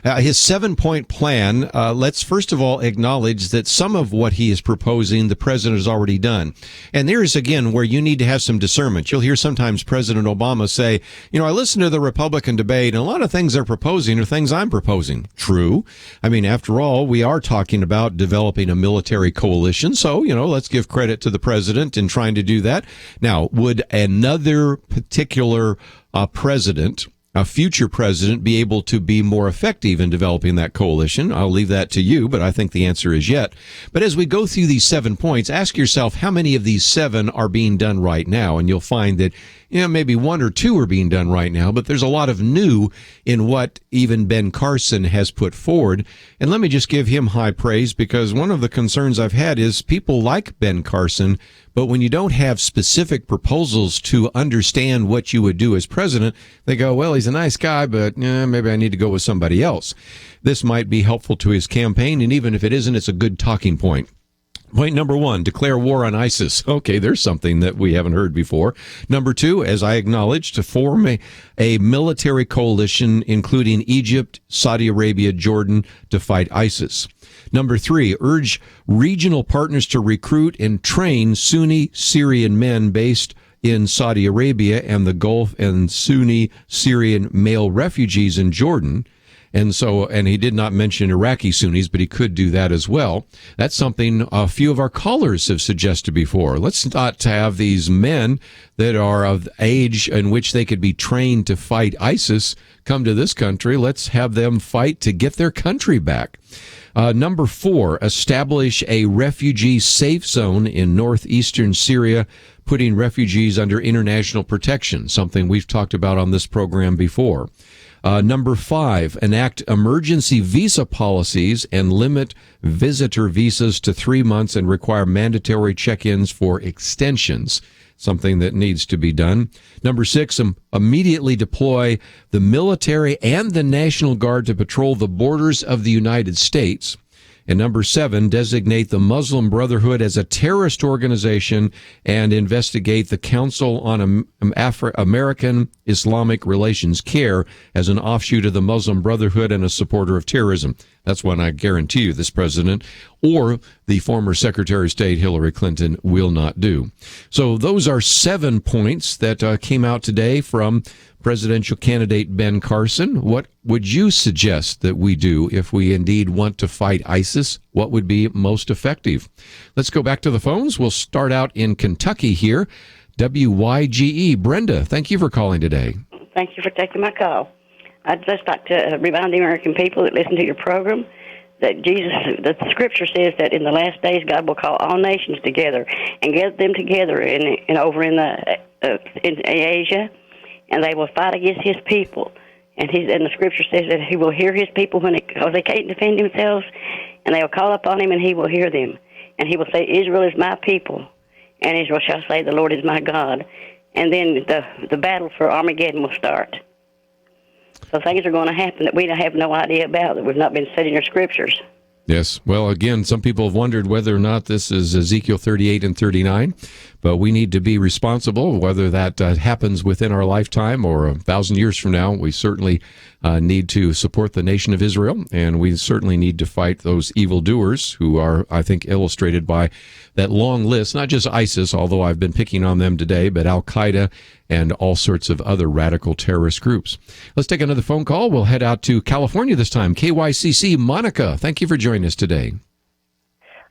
[SPEAKER 1] His 7-point plan, let's first of all acknowledge that some of what he is proposing, the president has already done. And there's, again, where you need to have some discernment. You'll hear sometimes President Obama say, you know, I listened to the Republican debate, and a lot of things they're proposing are things I'm proposing. True. I mean, after all, we are talking about developing a military coalition. So, you know, let's give credit to the president in trying to do that. Now, would another particular president, a future president, be able to be more effective in developing that coalition? I'll leave that to you, but I think the answer is yet. But as we go through these 7 points, ask yourself how many of these 7 are being done right now, and you'll find that, you know, maybe 1 or 2 are being done right now, but there's a lot of new in what even Ben Carson has put forward. And let me just give him high praise, because one of the concerns I've had is people like Ben Carson, but when you don't have specific proposals to understand what you would do as president, they go, well, he's a nice guy, but maybe I need to go with somebody else. This might be helpful to his campaign, and even if it isn't, it's a good talking point. Point number 1, declare war on ISIS. Okay, there's something that we haven't heard before. Number 2, as I acknowledged, to form a military coalition, including Egypt, Saudi Arabia, Jordan, to fight ISIS. Number 3, urge regional partners to recruit and train Sunni Syrian men based in Saudi Arabia and the Gulf and Sunni Syrian male refugees in Jordan. And he did not mention Iraqi Sunnis, but he could do that as well. That's something a few of our callers have suggested before. Let's not have these men that are of age in which they could be trained to fight ISIS come to this country. Let's have them fight to get their country back. Number 4, establish a refugee safe zone in northeastern Syria, putting refugees under international protection, something we've talked about on this program before. Number 5, enact emergency visa policies and limit visitor visas to 3 months and require mandatory check-ins for extensions, something that needs to be done. Number 6, immediately deploy the military and the National Guard to patrol the borders of the United States. And number 7, designate the Muslim Brotherhood as a terrorist organization and investigate the Council on American Islamic Relations, CARE, as an offshoot of the Muslim Brotherhood and a supporter of terrorism. That's one I guarantee you this president or the former Secretary of State Hillary Clinton will not do. So those are 7 points that came out today from presidential candidate Ben Carson. What would you suggest that we do if we indeed want to fight ISIS? What would be most effective? Let's go back to the phones. We'll start out in Kentucky here. WYGE. Brenda, thank you for calling today.
[SPEAKER 10] Thank you for taking my call. I'd just like to remind the American people that listen to your program that the scripture says that in the last days God will call all nations together and get them together over in Asia, and they will fight against His people. And the scripture says that He will hear His people because they can't defend themselves, and they will call upon Him, and He will hear them. And He will say, Israel is my people, and Israel shall say, the Lord is my God. And then the battle for Armageddon will start. So things are going to happen that we have no idea about, that we've not been studying our scriptures.
[SPEAKER 1] Yes. Well, again, some people have wondered whether or not this is Ezekiel 38 and 39, but we need to be responsible, whether that happens within our lifetime or 1,000 years from now. We certainly need to support the nation of Israel, and we certainly need to fight those evildoers who are, I think, illustrated by that long list, not just ISIS, although I've been picking on them today, but Al-Qaeda and all sorts of other radical terrorist groups. Let's take another phone call. We'll head out to California this time. KYCC, Monica, thank you for joining us today.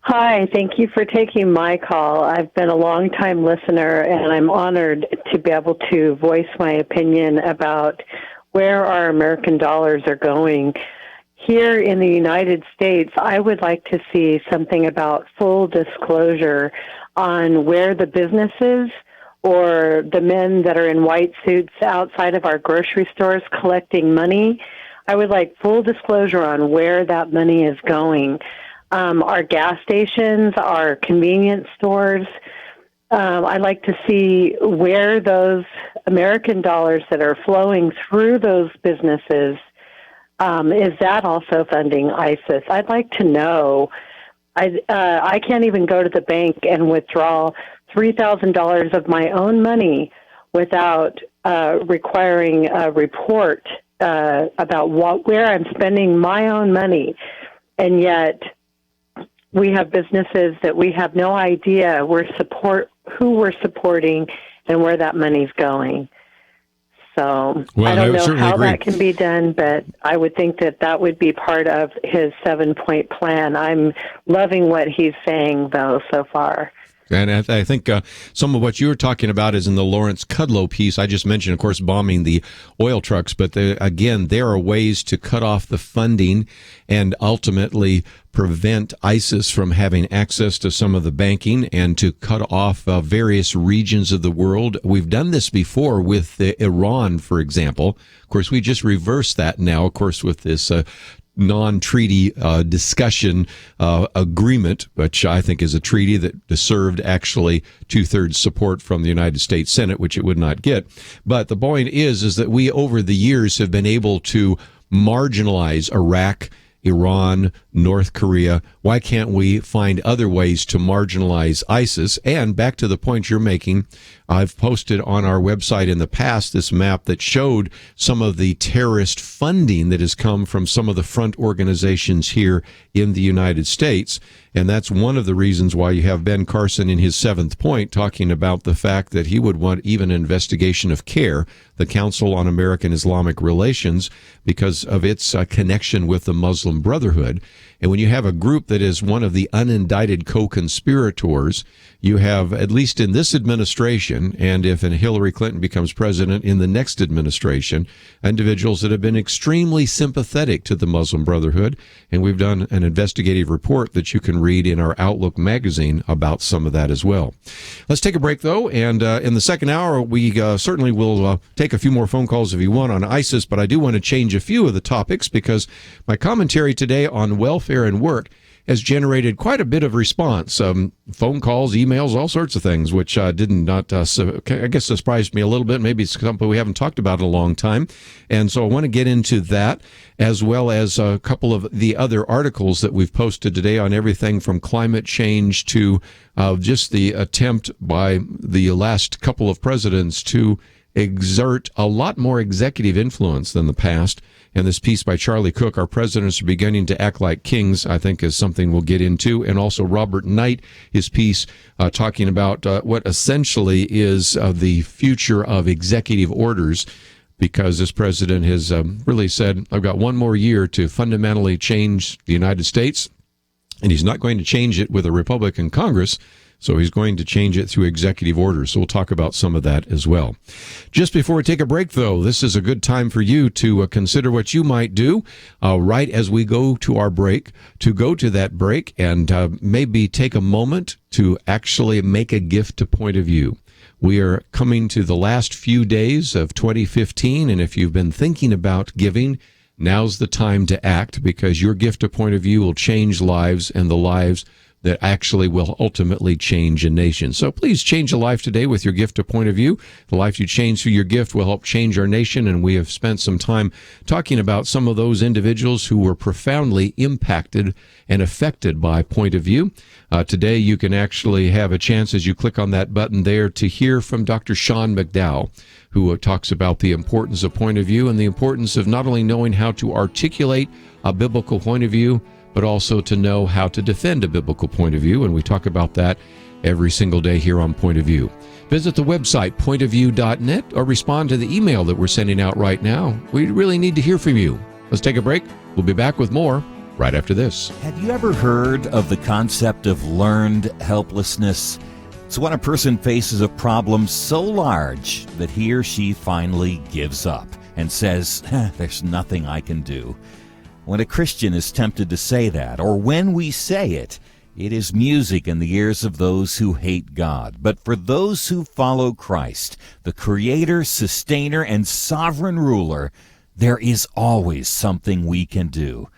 [SPEAKER 11] Hi, thank you for taking my call. I've been a long-time listener, and I'm honored to be able to voice my opinion about where our American dollars are going. Here in the United States, I would like to see something about full disclosure on where the businesses or the men that are in white suits outside of our grocery stores collecting money. I would like full disclosure on where that money is going. Our gas stations, our convenience stores. I'd like to see where those American dollars that are flowing through those businesses, is that also funding ISIS? I'd like to know. I can't even go to the bank and withdraw $3,000 of my own money without requiring a report about where I'm spending my own money, and yet we have businesses that we have no idea who we're supporting and where that money's going. So I don't know how that can be done, but I would think that would be part of his 7-point plan. I'm loving what he's saying, though, so far.
[SPEAKER 1] And I think some of what you were talking about is in the Lawrence Kudlow piece. I just mentioned, of course, bombing the oil trucks. But again, there are ways to cut off the funding and ultimately prevent ISIS from having access to some of the banking and to cut off various regions of the world. We've done this before with Iran, for example. Of course, we just reversed that now, of course, with this non-treaty discussion agreement, which I think is a treaty that deserved actually 2/3 support from the United States Senate, which it would not get. But the point is that we over the years have been able to marginalize Iraq, Iran, North Korea. Why can't we find other ways to marginalize ISIS? And back to the point you're making, I've posted on our website in the past this map that showed some of the terrorist funding that has come from some of the front organizations here in the United States. And that's one of the reasons why you have Ben Carson in his 7th point talking about the fact that he would want even an investigation of CARE, the Council on American Islamic Relations, because of its connection with the Muslim Brotherhood. And when you have a group that is one of the unindicted co-conspirators, you have, at least in this administration, and if Hillary Clinton becomes president in the next administration, individuals that have been extremely sympathetic to the Muslim Brotherhood. And we've done an investigative report that you can read in our Outlook magazine about some of that as well. Let's take a break, though, and in the second hour, we certainly will take a few more phone calls if you want on ISIS, but I do want to change a few of the topics because my commentary today on welfare and work has generated quite a bit of response. Phone calls, emails, all sorts of things, which I guess surprised me a little bit. Maybe it's something we haven't talked about in a long time. And so I want to get into that, as well as a couple of the other articles that we've posted today on everything from climate change to just the attempt by the last couple of presidents to exert a lot more executive influence than the past. And this piece by Charlie Cook, Our Presidents Are Beginning to Act Like Kings, I think is something we'll get into. And also Robert Knight, his piece talking about what essentially is the future of executive orders, because this president has really said, I've got one more year to fundamentally change the United States, and he's not going to change it with a Republican Congress. So he's going to change it through executive orders. So we'll talk about some of that as well. Just before we take a break, though, this is a good time for you to consider what you might do right as we go to our break, to go to that break and maybe take a moment to actually make a gift to Point of View. We are coming to the last few days of 2015, and if you've been thinking about giving, now's the time to act, because your gift to Point of View will change lives, and the lives that actually will ultimately change a nation. So please change a life today with your gift to Point of View. The life you change through your gift will help change our nation, and we have spent some time talking about some of those individuals who were profoundly impacted and affected by Point of View. Today you can actually have a chance, as you click on that button there, to hear from Dr. Sean McDowell, who talks about the importance of Point of View and the importance of not only knowing how to articulate a biblical point of view, but also to know how to defend a biblical point of view. And we talk about that every single day here on Point of View. Visit the website, pointofview.net, or respond to the email that we're sending out right now. We really need to hear from you. Let's take a break. We'll be back with more right after this.
[SPEAKER 4] Have you ever heard of the concept of learned helplessness? It's when a person faces a problem so large that he or she finally gives up and says, there's nothing I can do. When a Christian is tempted to say that, or when we say it, it is music in the ears of those who hate God. But for those who follow Christ, the Creator, Sustainer, and Sovereign Ruler, there is always something we can do.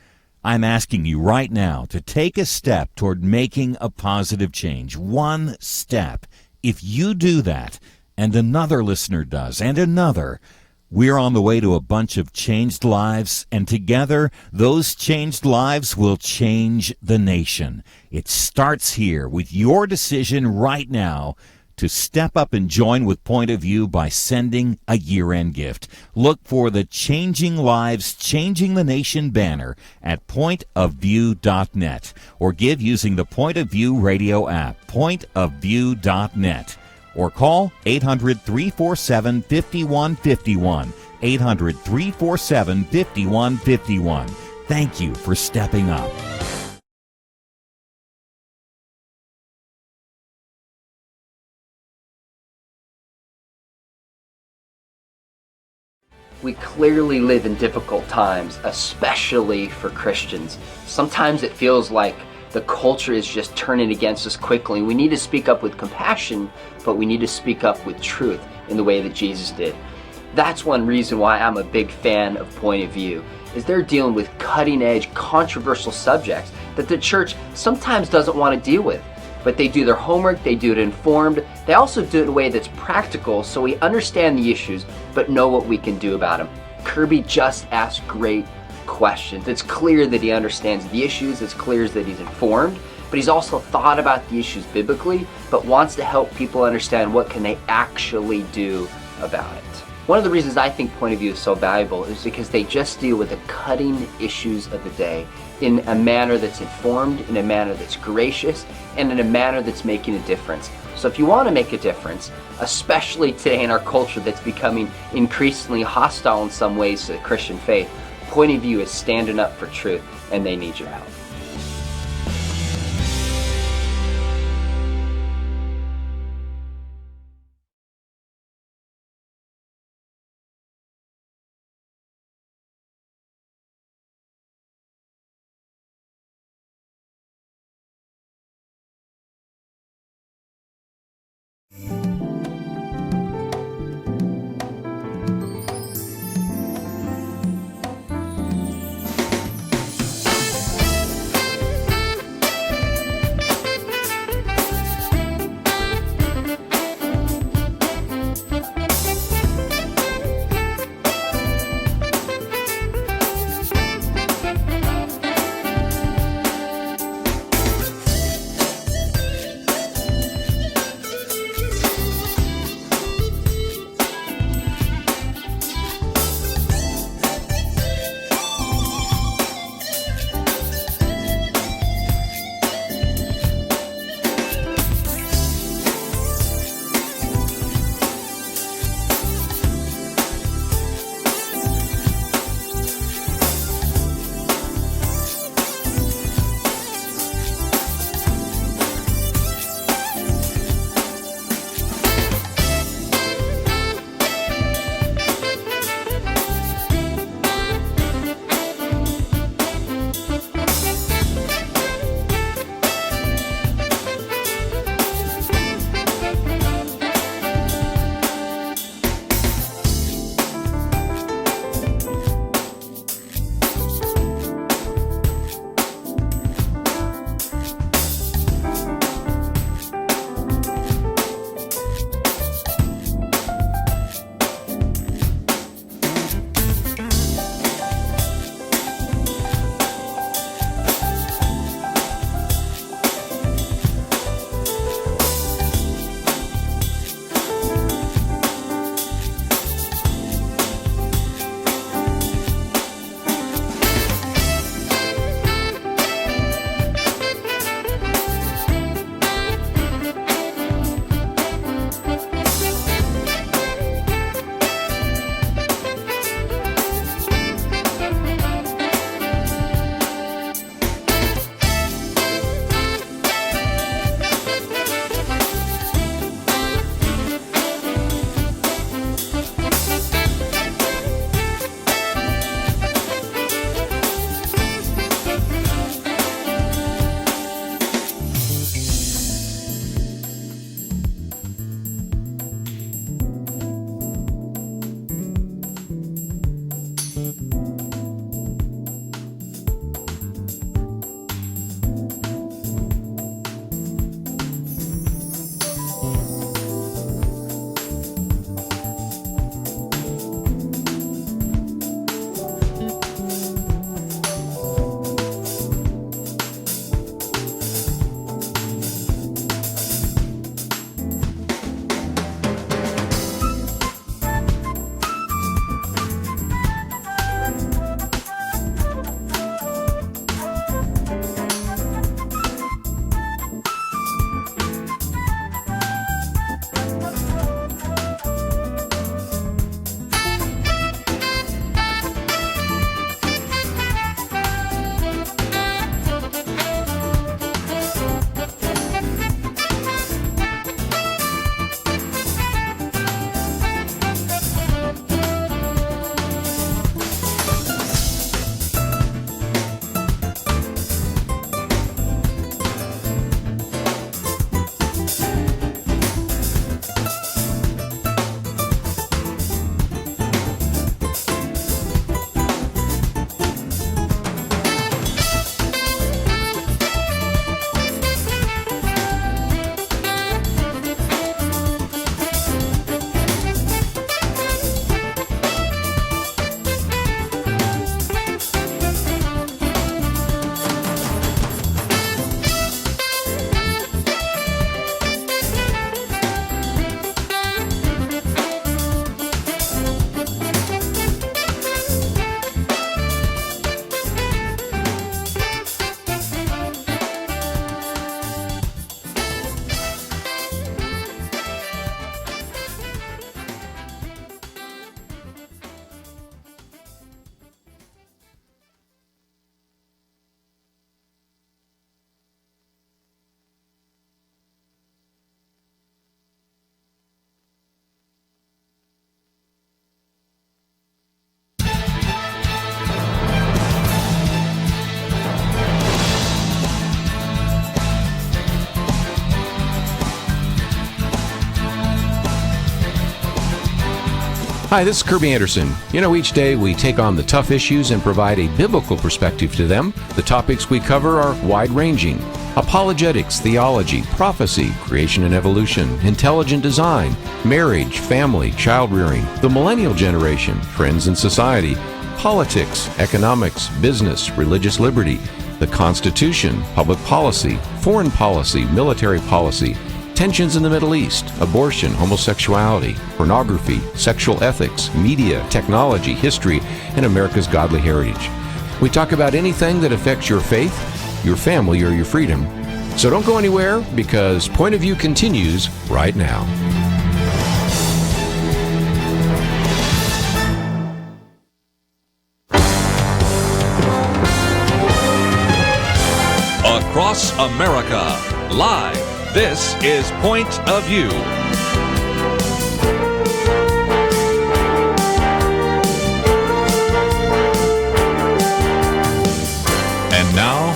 [SPEAKER 4] I'm asking you right now to take a step toward making a positive change. One step. If you do that, and another listener does, and another, we're on the way to a bunch of changed lives, and together, those changed lives will change the nation. It starts here with your decision right now to step up and join with Point of View by sending a year-end gift. Look for the Changing Lives, Changing the Nation banner at pointofview.net, or give using the Point of View radio app, pointofview.net. Or call 800-347-5151, 800-347-5151. Thank you for stepping up.
[SPEAKER 7] We clearly live in difficult times, especially for Christians. Sometimes it feels like the culture is just turning against us quickly. We need to speak up with compassion, but we need to speak up with truth in the way that Jesus did. That's one reason why I'm a big fan of Point of View, is they're dealing with cutting-edge, controversial subjects that the church sometimes doesn't want to deal with. But they do their homework, they do it informed, they also do it in a way that's practical so we understand the issues, but know what we can do about them. Kerby just asked great questions. It's clear that he understands the issues, it's clear that he's informed, but he's also thought about the issues biblically, but wants to help people understand what can they actually do about it. One of the reasons I think Point of View is so valuable is because they just deal with the cutting issues of the day in a manner that's informed, in a manner that's gracious, and in a manner that's making a difference. So if you want to make a difference, especially today in our culture that's becoming increasingly hostile in some ways to the Christian faith, Point of View is standing up for truth, and they need your help.
[SPEAKER 1] Hi, this is Kerby Anderson. You know, each day we take on the tough issues and provide a biblical perspective to them. The topics we cover are wide-ranging: apologetics, theology, prophecy, creation and evolution, intelligent design, marriage, family, child-rearing, the millennial generation, trends in society, politics, economics, business, religious liberty, the Constitution, public policy, foreign policy, military policy, tensions in the Middle East, abortion, homosexuality, pornography, sexual ethics, media, technology, history, and America's godly heritage. We talk about anything that affects your faith, your family, or your freedom. So don't go anywhere, because Point of View continues right now.
[SPEAKER 2] Across America, live. This is Point of View. And now,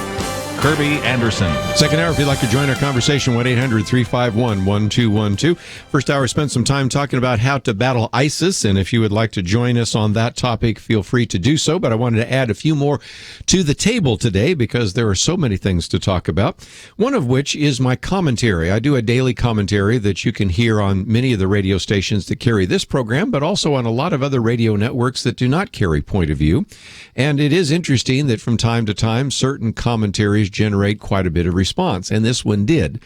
[SPEAKER 2] Kerby Anderson.
[SPEAKER 1] Second hour, if you'd like to join our conversation, 1-800-351-1212. First hour, spent some time talking about how to battle ISIS, and if you would like to join us on that topic, feel free to do so. But I wanted to add a few more to the table today because there are so many things to talk about, one of which is my commentary. I do a daily commentary that you can hear on many of the radio stations that carry this program, but also on a lot of other radio networks that do not carry Point of View. And it is interesting that from time to time, certain commentaries generate quite a bit of response, and this one did,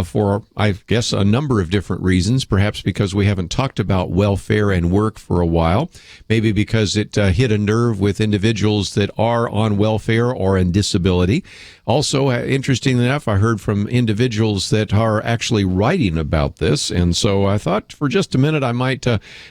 [SPEAKER 1] for, I guess, a number of different reasons. Perhaps because we haven't talked about welfare and work for a while, maybe because it hit a nerve with individuals that are on welfare or in disability. Also, interestingly enough, I heard from individuals that are actually writing about this, and so I thought for just a minute I might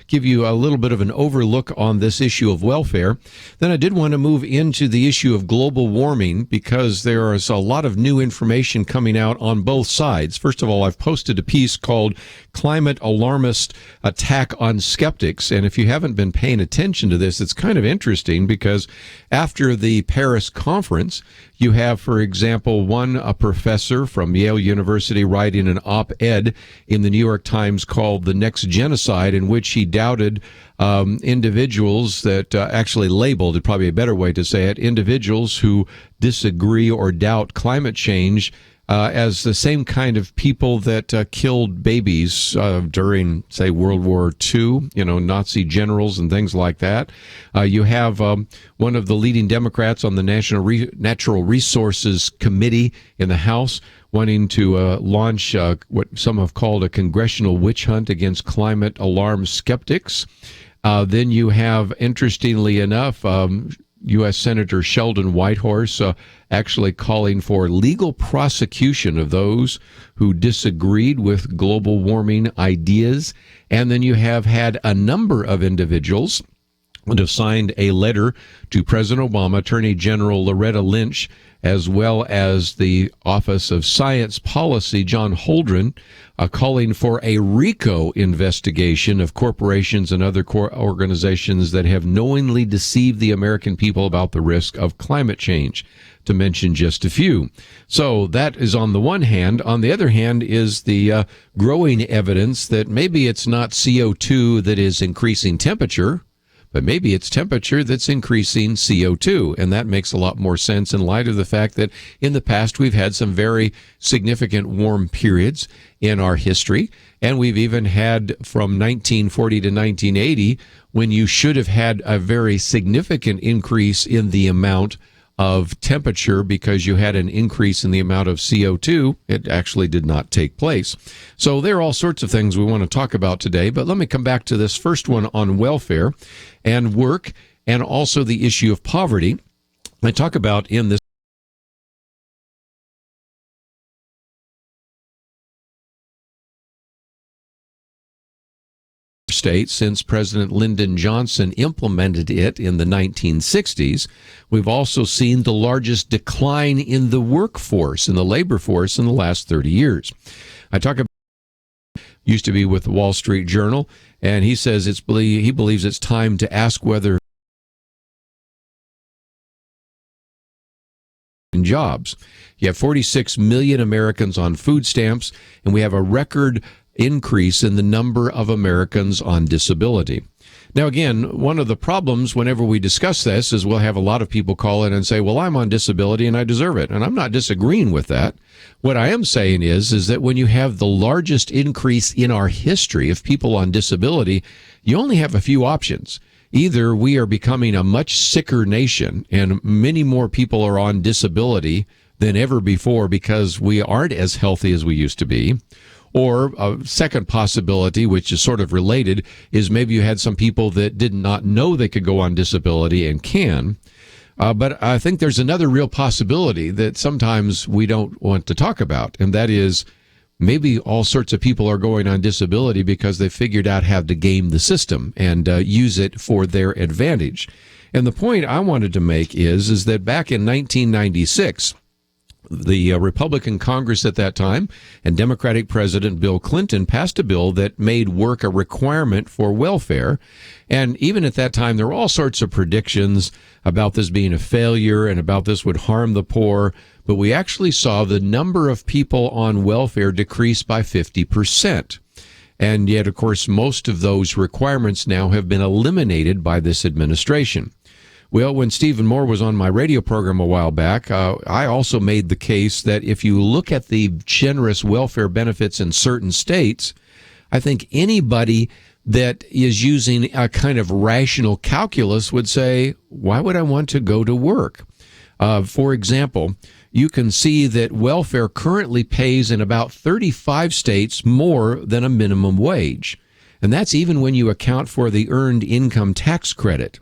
[SPEAKER 1] give you a little bit of an overlook on this issue of welfare. Then I did want to move into the issue of global warming, because there is a lot of new information coming out on both sides. First of all, I've posted a piece called Climate Alarmist Attack on Skeptics, and if you haven't been paying attention to this, it's kind of interesting, because after the Paris conference, you have, for example, a professor from Yale University writing an op-ed in the New York Times called The Next Genocide, in which he doubted individuals that actually labeled, it probably a better way to say it, individuals who disagree or doubt climate change as the same kind of people that killed babies during, say, World War II, Nazi generals and things like that. You have one of the leading Democrats on the Natural Resources Committee in the House wanting to launch what some have called a congressional witch hunt against climate alarm skeptics. Then you have, interestingly enough, U.S. Senator Sheldon Whitehorse actually calling for legal prosecution of those who disagreed with global warming ideas. And then you have had a number of individuals that have signed a letter to President Obama, Attorney General Loretta Lynch, as well as the Office of Science Policy, John Holdren, calling for a RICO investigation of corporations and other organizations that have knowingly deceived the American people about the risk of climate change, to mention just a few. So that is on the one hand. On the other hand is the growing evidence that maybe it's not CO2 that is increasing temperature, but maybe it's temperature that's increasing CO2, and that makes a lot more sense in light of the fact that in the past we've had some very significant warm periods in our history, and we've even had from 1940 to 1980 when you should have had a very significant increase in the amount of temperature because you had an increase in the amount of CO2. It actually did not take place. So there are all sorts of things we want to talk about today, but let me come back to this first one on welfare and work, and also the issue of poverty. I talk about in this state since President Lyndon Johnson implemented it in the 1960s. We've also seen the largest decline in the workforce, in the labor force, in the last 30 years. I talk about, used to be with the Wall Street Journal, and he says he believes it's time to ask whether jobs. You have 46 million Americans on food stamps, and we have a record increase in the number of Americans on disability. Now, again, one of the problems whenever we discuss this is we'll have a lot of people call in and say, well, I'm on disability and I deserve it. And I'm not disagreeing with that. What I am saying is that when you have the largest increase in our history of people on disability, you only have a few options. Either we are becoming a much sicker nation and many more people are on disability than ever before because we aren't as healthy as we used to be. Or a second possibility, which is sort of related, is maybe you had some people that did not know they could go on disability and can. But I think there's another real possibility that sometimes we don't want to talk about, and that is maybe all sorts of people are going on disability because they figured out how to game the system and use it for their advantage. And the point I wanted to make is that back in 1996, the Republican Congress at that time and Democratic President Bill Clinton passed a bill that made work a requirement for welfare. And even at that time, there were all sorts of predictions about this being a failure and about this would harm the poor. But we actually saw the number of people on welfare decrease by 50%. And yet, of course, most of those requirements now have been eliminated by this administration. Well, when Stephen Moore was on my radio program a while back, I also made the case that if you look at the generous welfare benefits in certain states, I think anybody that is using a kind of rational calculus would say, why would I want to go to work? For example, you can see that welfare currently pays in about 35 states more than a minimum wage. And that's even when you account for the earned income tax credit.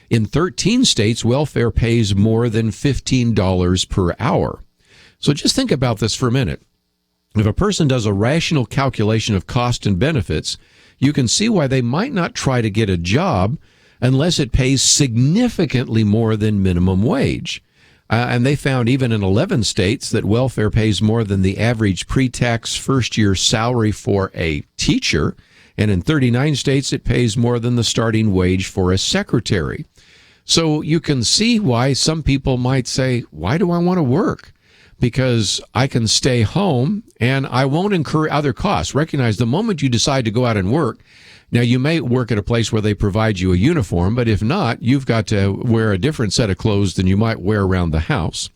[SPEAKER 1] In 13 states, welfare pays more than $15 per hour. So just think about this for a minute. If a person does a rational calculation of cost and benefits, you can see why they might not try to get a job unless it pays significantly more than minimum wage. And they found even in 11 states that welfare pays more than the average pre-tax first-year salary for a teacher. And in 39 states, it pays more than the starting wage for a secretary. So you can see why some people might say, why do I want to work? Because I can stay home and I won't incur other costs. Recognize the moment you decide to go out and work, now you may work at a place where they provide you a uniform, but if not, you've got to wear a different set of clothes than you might wear around the house.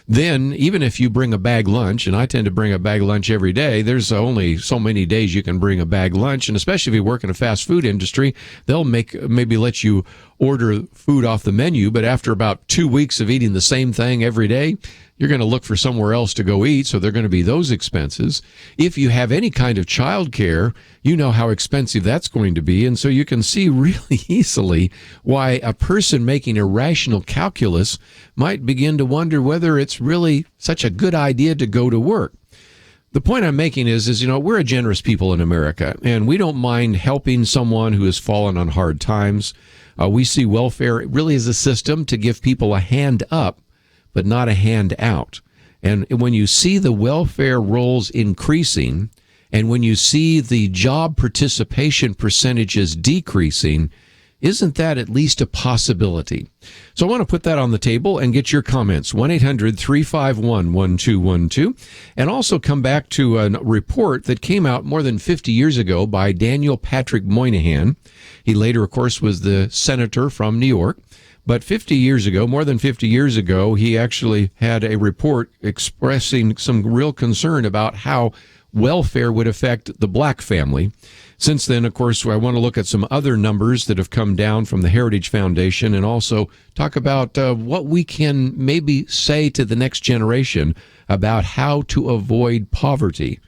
[SPEAKER 1] Then, even if you bring a bag lunch, and I tend to bring a bag lunch every day, there's only so many days you can bring a bag lunch, and especially if you work in a fast food industry, they'll maybe let you order food off the menu, but after about 2 weeks of eating the same thing every day, you're going to look for somewhere else to go eat, so there are going to be those expenses. If you have any kind of child care, you know how expensive that's going to be, and so you can see really easily why a person making a rational calculus might begin to wonder whether it's really such a good idea to go to work. The point I'm making is, we're a generous people in America, and we don't mind helping someone who has fallen on hard times. We see welfare really as a system to give people a hand up, but not a hand out. And when you see the welfare rolls increasing, and when you see the job participation percentages decreasing, isn't that at least a possibility? So I want to put that on the table and get your comments. 1-800-351-1212. And also come back to a report that came out more than 50 years ago by Daniel Patrick Moynihan. He later, of course, was the senator from New York. But 50 years ago, more than 50 years ago, he actually had a report expressing some real concern about how welfare would affect the black family. Since then, of course, I want to look at some other numbers that have come down from the Heritage Foundation and also talk about what we can maybe say to the next generation about how to avoid poverty.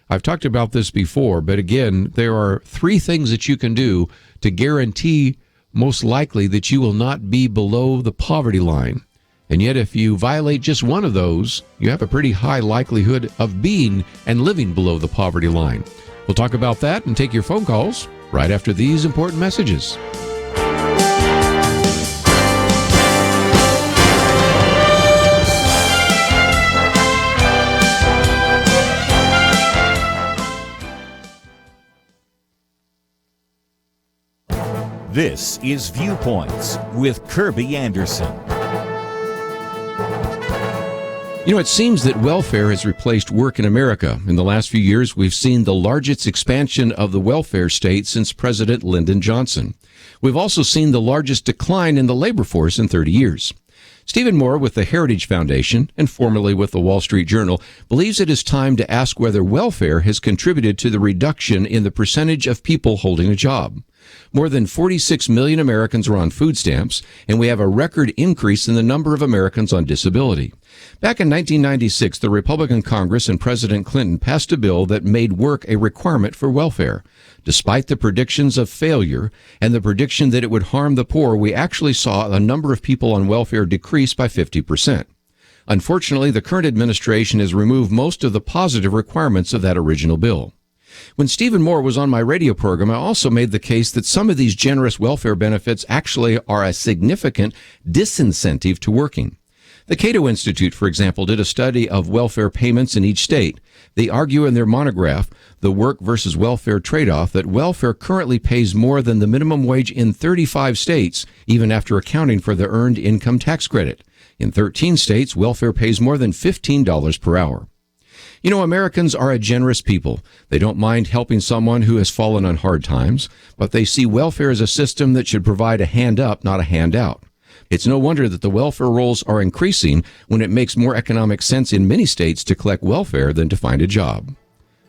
[SPEAKER 1] I've talked about this before, but again, there are 3 things that you can do to guarantee most likely that you will not be below the poverty line. And yet, if you violate just one of those, you have a pretty high likelihood of being and living below the poverty line. We'll talk about that and take your phone calls right after these important messages.
[SPEAKER 4] This is Viewpoints with Kerby Anderson.
[SPEAKER 1] You know, it seems that welfare has replaced work in America. In the last few years, we've seen the largest expansion of the welfare state since President Lyndon Johnson. We've also seen the largest decline in the labor force in 30 years. Stephen Moore with the Heritage Foundation, and formerly with the Wall Street Journal, believes it is time to ask whether welfare has contributed to the reduction in the percentage of people holding a job. More than 46 million Americans are on food stamps, and we have a record increase in the number of Americans on disability. Back in 1996, the Republican Congress and President Clinton passed a bill that made work a requirement for welfare. Despite the predictions of failure and the prediction that it would harm the poor, we actually saw a number of people on welfare decrease by 50%. Unfortunately, the current administration has removed most of the positive requirements of that original bill. When Stephen Moore was on my radio program, I also made the case that some of these generous welfare benefits actually are a significant disincentive to working. The Cato Institute, for example, did a study of welfare payments in each state. They argue in their monograph, The Work versus Welfare Trade-Off, that welfare currently pays more than the minimum wage in 35 states, even after accounting for the earned income tax credit. In 13 states, welfare pays more than $15 per hour. You know, Americans are a generous people. They don't mind helping someone who has fallen on hard times, but they see welfare as a system that should provide a hand up, not a handout. It's no wonder that the welfare rolls are increasing when it makes more economic sense in many states to collect welfare than to find a job.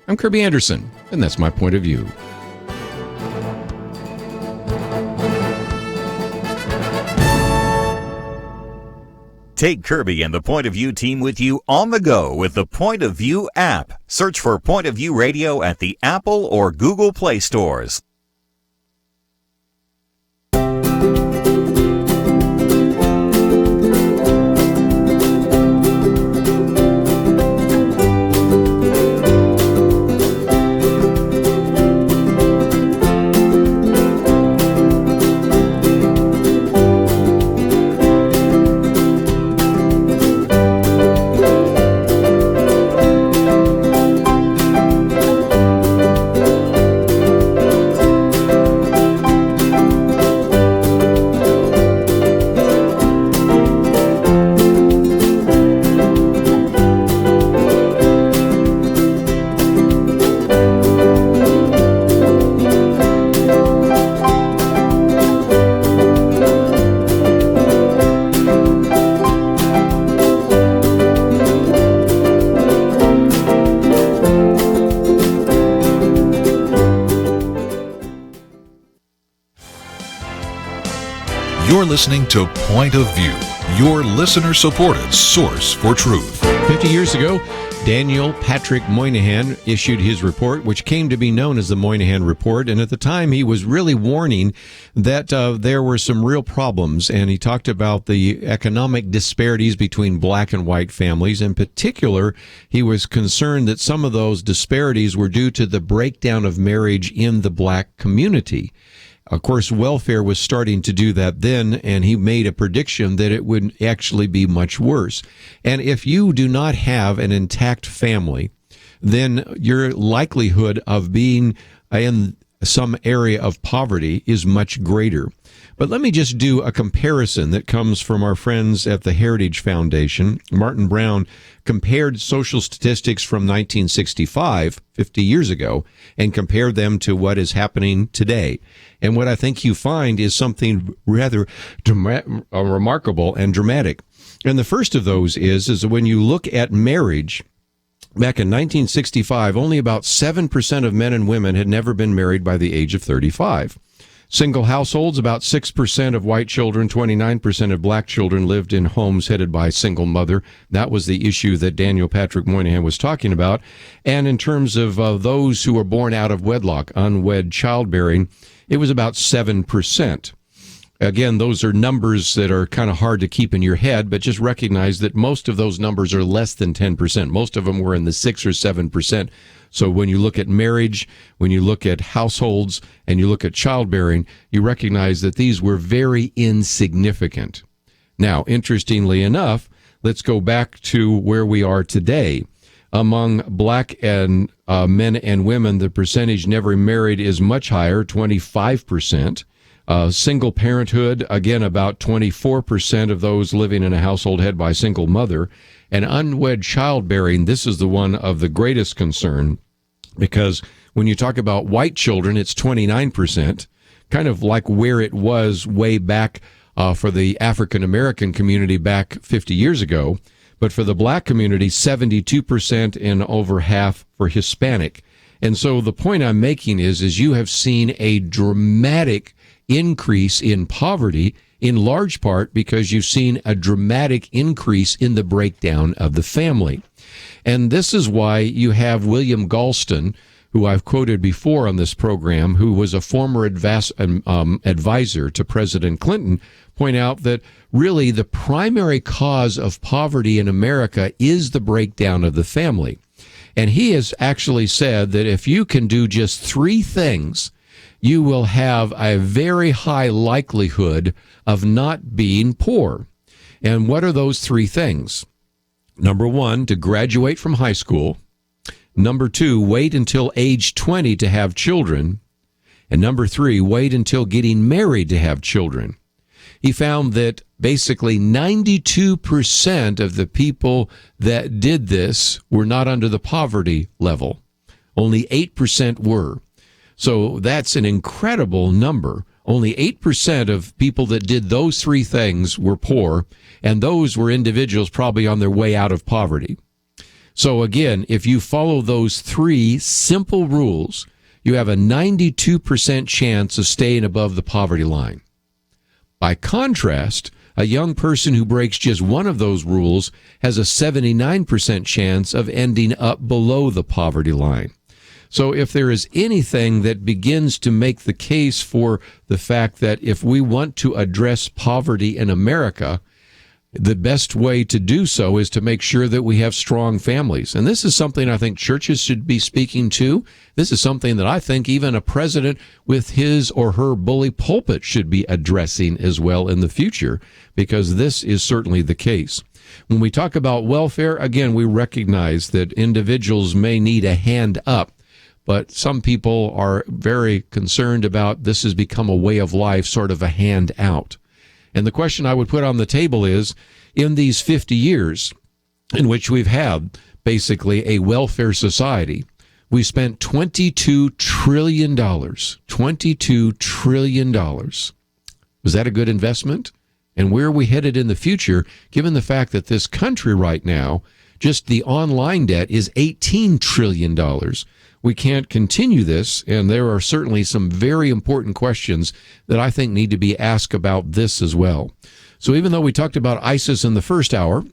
[SPEAKER 1] I'm Kerby Anderson, and that's my point of view.
[SPEAKER 4] Take Kerby and the Point of View team with you on the go with the Point of View app. Search for Point of View Radio at the Apple or Google Play stores.
[SPEAKER 5] You're listening to Point of View, your listener-supported source for truth.
[SPEAKER 1] 50 years ago, Daniel Patrick Moynihan issued his report, which came to be known as the Moynihan Report. And at the time, he was really warning that there were some real problems. And he talked about the economic disparities between black and white families. In particular, he was concerned that some of those disparities were due to the breakdown of marriage in the black community. Of course, welfare was starting to do that then, and he made a prediction that it would actually be much worse. And if you do not have an intact family, then your likelihood of being in some area of poverty is much greater. But let me just do a comparison that comes from our friends at the Heritage Foundation. Martin Brown compared social statistics from 1965, 50 years ago, and compared them to what is happening today. And what I think you find is something rather remarkable and dramatic. And the first of those is when you look at marriage, back in 1965, only about 7% of men and women had never been married by the age of 35. Single households, about 6% of white children, 29% of black children lived in homes headed by a single mother. That was the issue that Daniel Patrick Moynihan was talking about. And in terms of those who were born out of wedlock, unwed childbearing, it was about 7%. Again, those are numbers that are kind of hard to keep in your head, but just recognize that most of those numbers are less than 10%. Most of them were in the 6 or 7%. So when you look at marriage, when you look at households, and you look at childbearing, you recognize that these were very insignificant. Now, interestingly enough, let's go back to where we are today. Among black and men and women, the percentage never married is much higher, 25%. Single parenthood, again, about 24% of those living in a household headed by a single mother. And unwed childbearing, this is the one of the greatest concern, because when you talk about white children, it's 29%, kind of like where it was way back for the African American community back 50 years ago. But for the black community, 72% and over half for Hispanic. And so the point I'm making is you have seen a dramatic increase in poverty, in large part because you've seen a dramatic increase in the breakdown of the family. And this is why you have William Galston, who I've quoted before on this program, who was a former advisor to President Clinton, point out that really the primary cause of poverty in America is the breakdown of the family. And he has actually said that if you can do just 3 things, you will have a very high likelihood of not being poor. And what are those 3 things? Number 1, to graduate from high school. Number 2, wait until age 20 to have children. And number 3, wait until getting married to have children. He found that basically 92% of the people that did this were not under the poverty level. Only 8% were. So that's an incredible number. Only 8% of people that did those 3 things were poor, and those were individuals probably on their way out of poverty. So again, if you follow those 3 simple rules, you have a 92% chance of staying above the poverty line. By contrast, a young person who breaks just one of those rules has a 79% chance of ending up below the poverty line. So if there is anything that begins to make the case for the fact that if we want to address poverty in America, the best way to do so is to make sure that we have strong families. And this is something I think churches should be speaking to. This is something that I think even a president with his or her bully pulpit should be addressing as well in the future, because this is certainly the case. When we talk about welfare, again, we recognize that individuals may need a hand up, but some people are very concerned about this has become a way of life, sort of a hand out. And the question I would put on the table is, in these 50 years in which we've had basically a welfare society, we spent $22 trillion. $22 trillion. Was that a good investment? And where are we headed in the future, given the fact that this country right now, just the online debt is $18 trillion? We can't continue this, and there are certainly some very important questions that I think need to be asked about this as well. So even though we talked about ISIS in the first hour,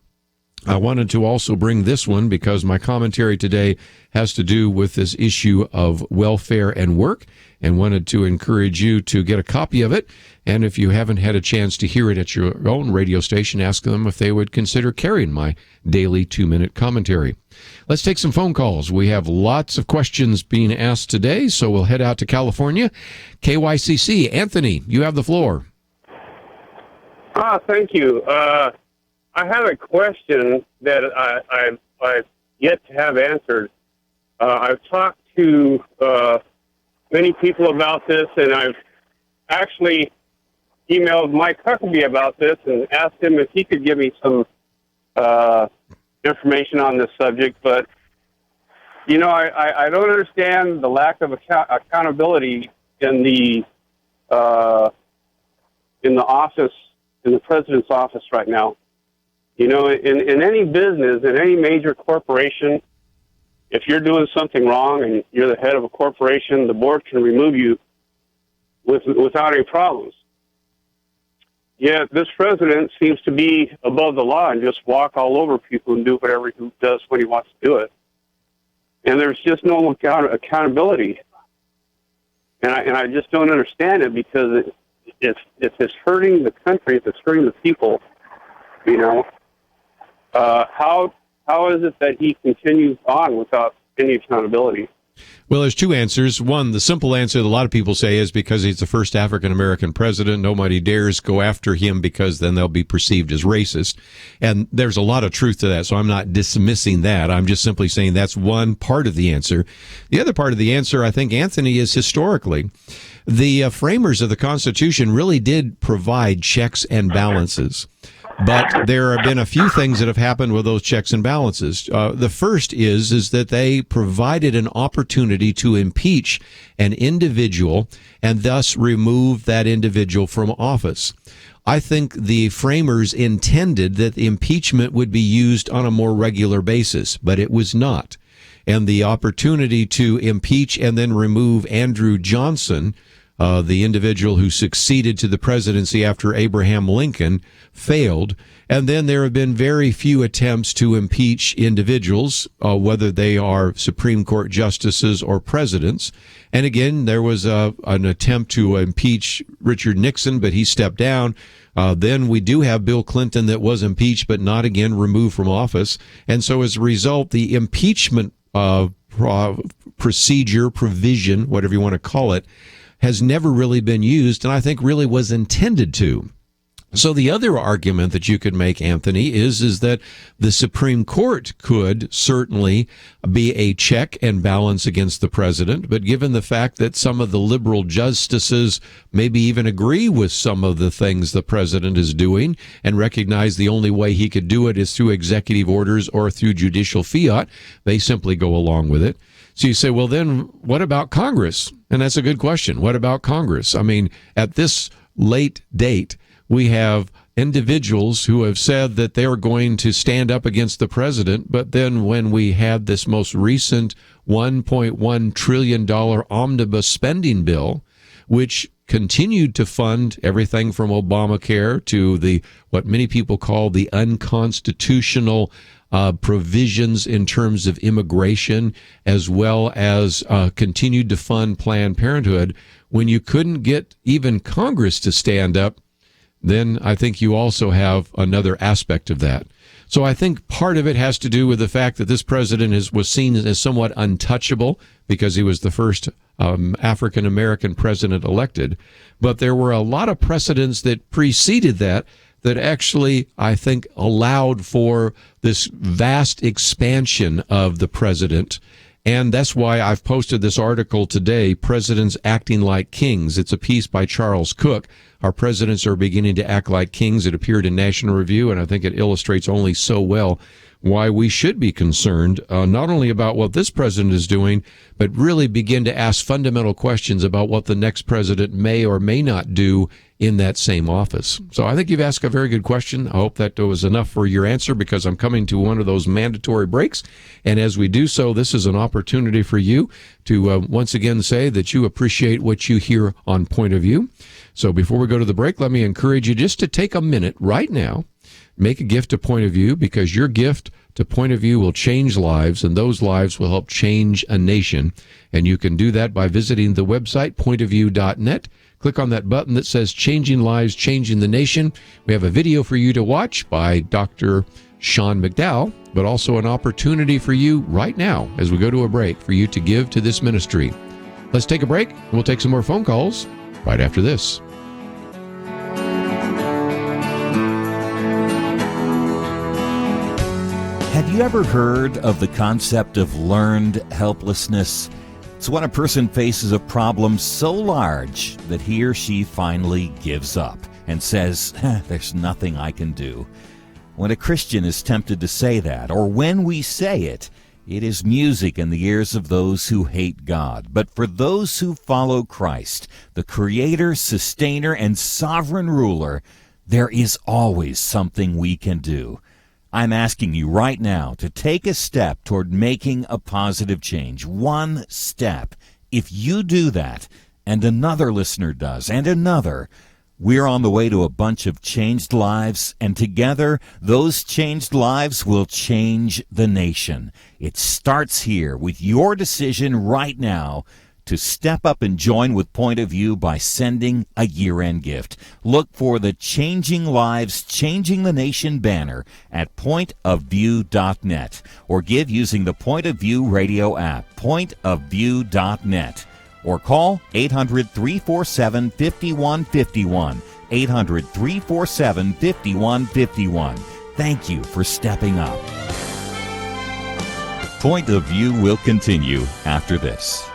[SPEAKER 1] I wanted to also bring this one because my commentary today has to do with this issue of welfare and work, and wanted to encourage you to get a copy of it. And if you haven't had a chance to hear it at your own radio station, ask them if they would consider carrying my daily 2-minute commentary. Let's take some phone calls. We have lots of questions being asked today, so we'll head out to California. KYCC, Anthony, you have the floor.
[SPEAKER 12] Thank you. I have a question that I've yet to have answered. I've talked to many people about this, and I've actually emailed Mike Huckabee about this and asked him if he could give me some information on this subject. But, you know, I don't understand the lack of accountability in the office, in the president's office right now. You know, in any business, in any major corporation, if you're doing something wrong and you're the head of a corporation, the board can remove you without any problems. Yet this president seems to be above the law and just walk all over people and do whatever he does when he wants to do it. And there's just no accountability. And I just don't understand it, because if it's hurting the country, if it's hurting the people, you know, how is it that he continues on without any accountability?
[SPEAKER 1] Well, there's 2 answers. One, the simple answer that a lot of people say is because he's the first African-American president, nobody dares go after him because then they'll be perceived as racist. And there's a lot of truth to that, so I'm not dismissing that. I'm just simply saying that's one part of the answer. The other part of the answer, I think, Anthony, is historically. The framers of the Constitution really did provide checks and balances. But there have been a few things that have happened with those checks and balances. The first is that they provided an opportunity to impeach an individual and thus remove that individual from office. I think the framers intended that the impeachment would be used on a more regular basis, but it was not. And the opportunity to impeach and then remove Andrew Johnson, the individual who succeeded to the presidency after Abraham Lincoln, failed. And then there have been very few attempts to impeach individuals, whether they are Supreme Court justices or presidents. And again, there was an attempt to impeach Richard Nixon, but he stepped down. Then we do have Bill Clinton that was impeached, but not again removed from office. And so as a result, the impeachment procedure, provision, whatever you want to call it, has never really been used, and I think really was intended to. So the other argument that you could make, Anthony, is that the Supreme Court could certainly be a check and balance against the president, but given the fact that some of the liberal justices maybe even agree with some of the things the president is doing and recognize the only way he could do it is through executive orders or through judicial fiat, they simply go along with it. So you say, well, then what about Congress? And that's a good question. What about Congress? I mean, at this late date, we have individuals who have said that they are going to stand up against the president, but then when we had this most recent $1.1 trillion omnibus spending bill, which continued to fund everything from Obamacare to the what many people call the unconstitutional provisions in terms of immigration, as well as continued to fund Planned Parenthood, when you couldn't get even Congress to stand up, then I think you also have another aspect of that. So I think part of it has to do with the fact that this president was seen as somewhat untouchable because he was the first African-American president elected. But there were a lot of precedents that preceded that actually, I think, allowed for this vast expansion of the president. And that's why I've posted this article today, Presidents Acting Like Kings. It's a piece by Charles Cook. Our presidents are beginning to act like kings. It appeared in National Review, and I think it illustrates only so well why we should be concerned, not only about what this president is doing, but really begin to ask fundamental questions about what the next president may or may not do in that same office. So I think you've asked a very good question. I hope that was enough for your answer, because I'm coming to one of those mandatory breaks. And as we do so, this is an opportunity for you to once again say that you appreciate what you hear on Point of View. So before we go to the break, let me encourage you just to take a minute right now, make a gift to Point of View, because your gift to Point of View will change lives, and those lives will help change a nation. And you can do that by visiting the website, pointofview.net. Click on that button that says Changing Lives, Changing the Nation. We have a video for you to watch by Dr. Sean McDowell, but also an opportunity for you right now, as we go to a break, for you to give to this ministry. Let's take a break, and we'll take some more phone calls right after this.
[SPEAKER 4] Have you ever heard of the concept of learned helplessness? It's when a person faces a problem so large that he or she finally gives up and says, there's nothing I can do. When a Christian is tempted to say that, or when we say it, it is music in the ears of those who hate God. But for those who follow Christ, the Creator, Sustainer, and Sovereign Ruler, there is always something we can do. I'm asking you right now to take a step toward making a positive change. One step. If you do that, and another listener does, and another, we're on the way to a bunch of changed lives, and together, those changed lives will change the nation. It starts here with your decision right now to step up and join with Point of View by sending a year-end gift. Look for the Changing Lives, Changing the Nation banner at pointofview.net, or give using the Point of View radio app, pointofview.net, or call 800-347-5151, 800-347-5151. Thank you for stepping up.
[SPEAKER 2] Point of View will continue after this.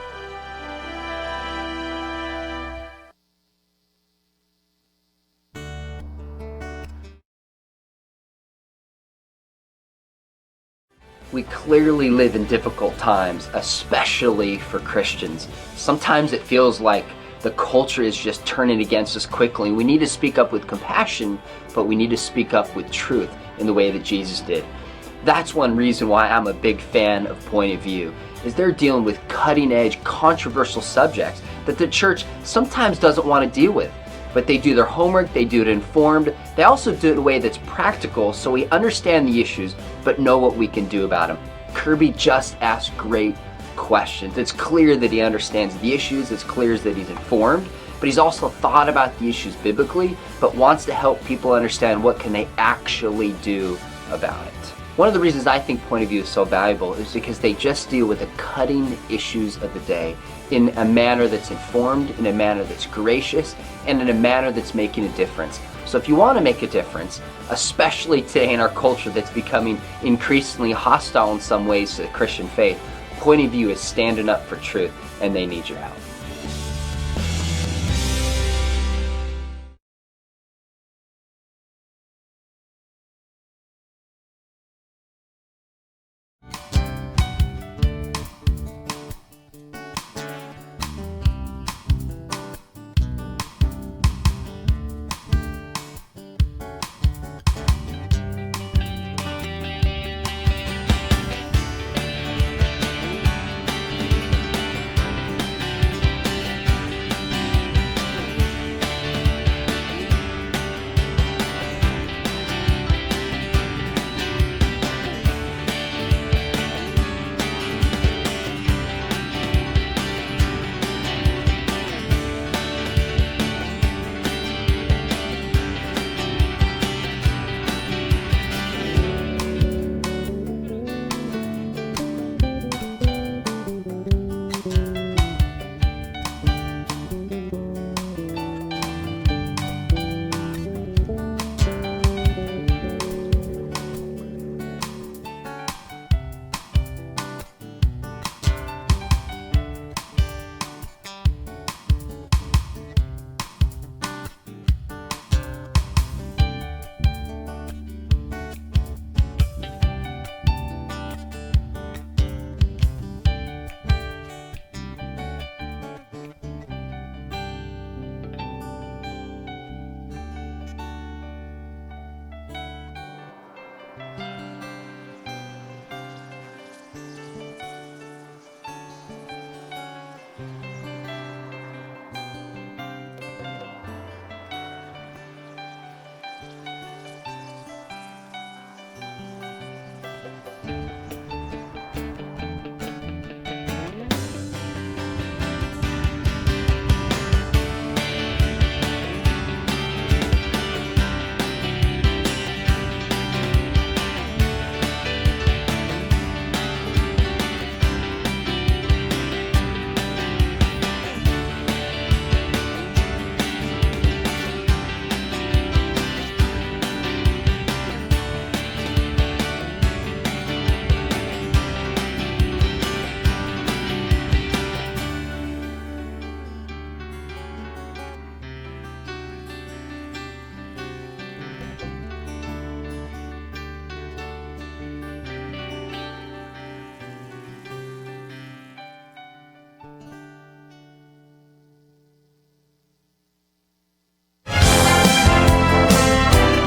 [SPEAKER 7] We clearly live in difficult times, especially for Christians. Sometimes it feels like the culture is just turning against us quickly. We need to speak up with compassion, but we need to speak up with truth in the way that Jesus did. That's one reason why I'm a big fan of Point of View, is they're dealing with cutting-edge, controversial subjects that the church sometimes doesn't want to deal with. But they do their homework, they do it informed, they also do it in a way that's practical so we understand the issues but know what we can do about them. Kerby just asked great questions. It's clear that he understands the issues, it's clear that he's informed, but he's also thought about the issues biblically, but wants to help people understand what can they actually do about it. One of the reasons I think Point of View is so valuable is because they just deal with the cutting issues of the day in a manner that's informed, in a manner that's gracious, and in a manner that's making a difference. So if you want to make a difference, especially today in our culture that's becoming increasingly hostile in some ways to the Christian faith, Point of View is standing up for truth, and they need your help.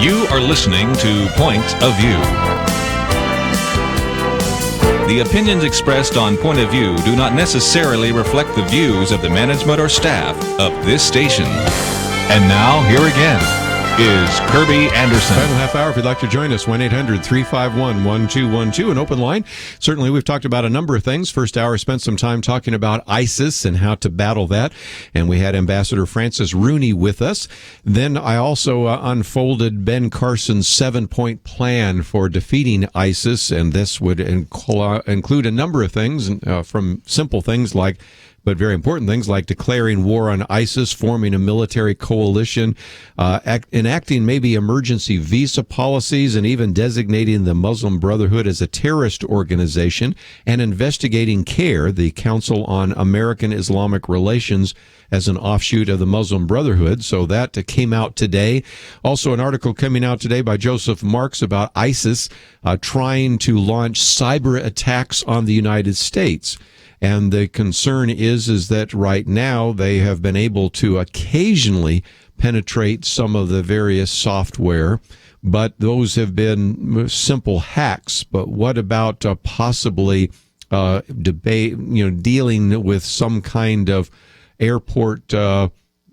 [SPEAKER 2] You are listening to Point of View. The opinions expressed on Point of View do not necessarily reflect the views of the management or staff of this station. And now, here again is Kerby Anderson.
[SPEAKER 1] Final half hour, if you'd like to join us, 1-800-351-1212, an open line. Certainly, we've talked about a number of things. First hour, spent some time talking about ISIS and how to battle that. And we had Ambassador Francis Rooney with us. Then I also unfolded Ben Carson's 7-point plan for defeating ISIS. And this would include a number of things, from simple things like but very important things like declaring war on ISIS, forming a military coalition, enacting maybe emergency visa policies, and even designating the Muslim Brotherhood as a terrorist organization, and investigating CARE, the Council on American Islamic Relations, as an offshoot of the Muslim Brotherhood. So that came out today. Also, an article coming out today by Joseph Marks about ISIS trying to launch cyber attacks on the United States. And the concern is that right now they have been able to occasionally penetrate some of the various software, but those have been simple hacks. But what about possibly dealing with some kind of airport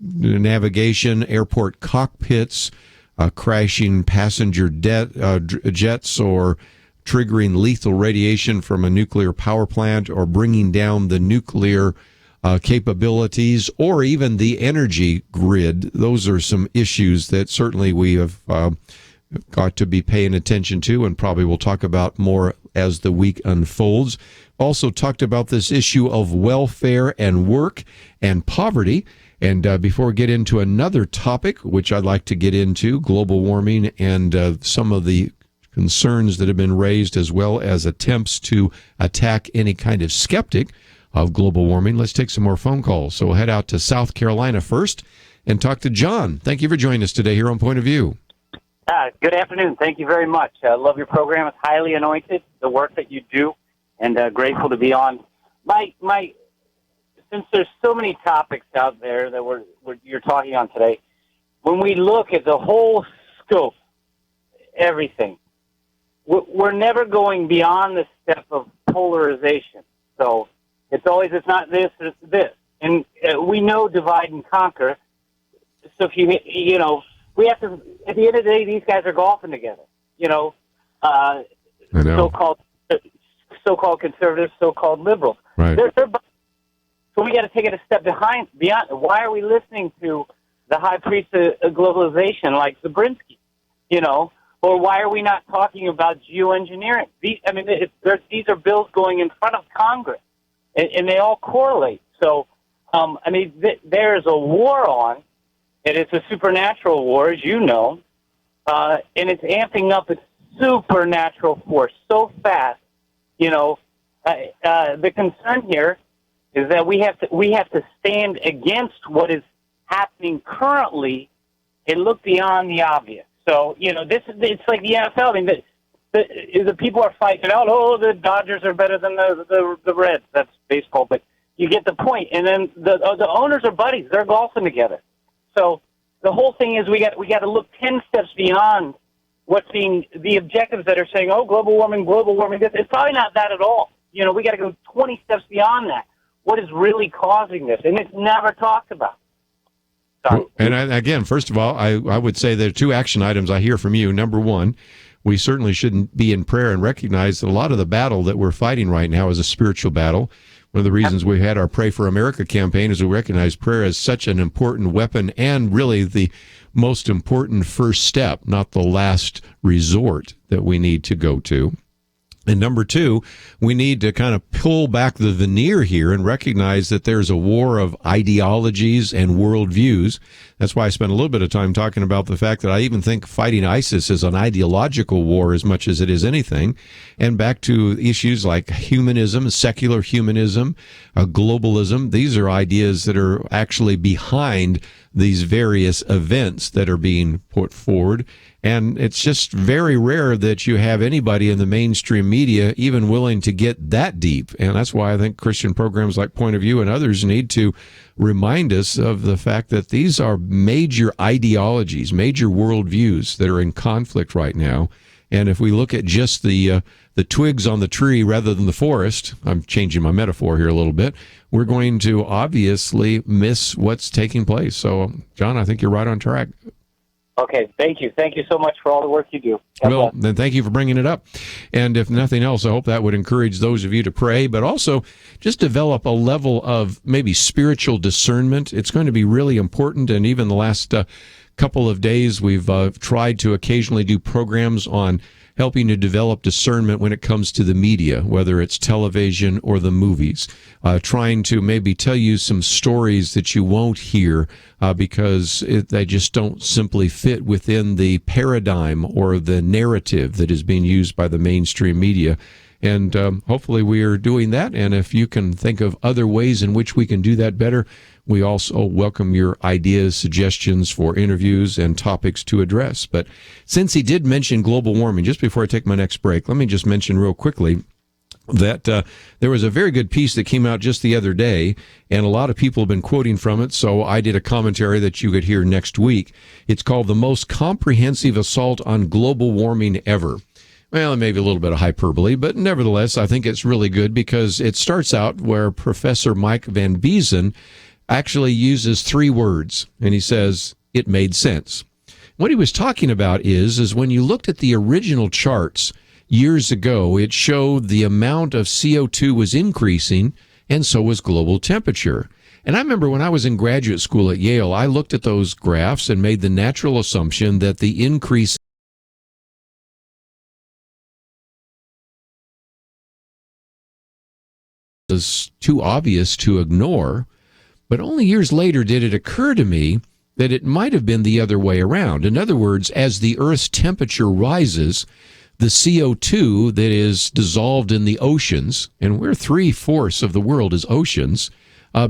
[SPEAKER 1] navigation, airport cockpits, crashing passenger jets, or triggering lethal radiation from a nuclear power plant, or bringing down the nuclear capabilities, or even the energy grid. Those are some issues that certainly we have got to be paying attention to, and probably we'll talk about more as the week unfolds. Also talked about this issue of welfare and work and poverty. And before we get into another topic, which I'd like to get into, global warming and some of the concerns that have been raised, as well as attempts to attack any kind of skeptic of global warming, let's take some more phone calls. So we'll head out to South Carolina first and talk to John. Thank you for joining us today here on Point of View.
[SPEAKER 13] Good afternoon. Thank you very much. I love your program. It's highly anointed, the work that you do, and grateful to be on. Since there's so many topics out there that you're talking on today, when we look at the whole scope, everything, we're never going beyond the step of polarization. So it's not this, it's this. And we know divide and conquer. So if we have to, at the end of the day, these guys are golfing together.
[SPEAKER 1] I know.
[SPEAKER 13] So-called conservatives, so-called liberals.
[SPEAKER 1] Right.
[SPEAKER 13] So we got to take it a step beyond. Why are we listening to the high priest of globalization like Zabriskie? Or why are we not talking about geoengineering? These are bills going in front of Congress, and they all correlate. So, there's a war on, and it's a supernatural war, as you know, and it's amping up its supernatural force so fast. The concern here is that we have to stand against what is happening currently and look beyond the obvious. So, it's like the NFL. I mean, the people are fighting out, the Dodgers are better than the Reds. That's baseball, but you get the point. And then the owners are buddies. They're golfing together. So the whole thing is we got to look 10 steps beyond what's being the objectives that are saying, global warming. It's probably not that at all. We got to go 20 steps beyond that. What is really causing this? And it's never talked about.
[SPEAKER 1] And again, first of all, I would say there are two action items I hear from you. Number one, we certainly shouldn't be in prayer and recognize that a lot of the battle that we're fighting right now is a spiritual battle. One of the reasons we had our Pray for America campaign is we recognize prayer as such an important weapon and really the most important first step, not the last resort that we need to go to. And number two, we need to kind of pull back the veneer here and recognize that there's a war of ideologies and worldviews. That's why I spent a little bit of time talking about the fact that I even think fighting ISIS is an ideological war as much as it is anything. And back to issues like humanism, secular humanism, globalism. These are ideas that are actually behind these various events that are being put forward. And it's just very rare that you have anybody in the mainstream media even willing to get that deep. And that's why I think Christian programs like Point of View and others need to remind us of the fact that these are major ideologies, major worldviews that are in conflict right now. And if we look at just the twigs on the tree rather than the forest, I'm changing my metaphor here a little bit, we're going to obviously miss what's taking place. So, John, I think you're right on track.
[SPEAKER 13] Okay, thank you. Thank you so much for all the work you do.
[SPEAKER 1] Well, then thank you for bringing it up. And if nothing else, I hope that would encourage those of you to pray, but also just develop a level of maybe spiritual discernment. It's going to be really important. And even the last couple of days, we've tried to occasionally do programs on helping to develop discernment when it comes to the media, whether it's television or the movies, trying to maybe tell you some stories that you won't hear because they just don't simply fit within the paradigm or the narrative that is being used by the mainstream media. And hopefully we are doing that. And if you can think of other ways in which we can do that better, we also welcome your ideas, suggestions for interviews and topics to address. But since he did mention global warming, just before I take my next break, let me just mention real quickly that there was a very good piece that came out just the other day, and a lot of people have been quoting from it, so I did a commentary that you could hear next week. It's called The Most Comprehensive Assault on Global Warming Ever. Well, maybe a little bit of hyperbole, but nevertheless, I think it's really good because it starts out where Professor Mike Van Biezen actually uses 3 words, and he says, it made sense. What he was talking about is when you looked at the original charts years ago, it showed the amount of CO2 was increasing, and so was global temperature. And I remember when I was in graduate school at Yale, I looked at those graphs and made the natural assumption that the increase was too obvious to ignore, but only years later did it occur to me that it might have been the other way around. In other words, as the Earth's temperature rises, the CO2 that is dissolved in the oceans, and we're 3/4 of the world is oceans,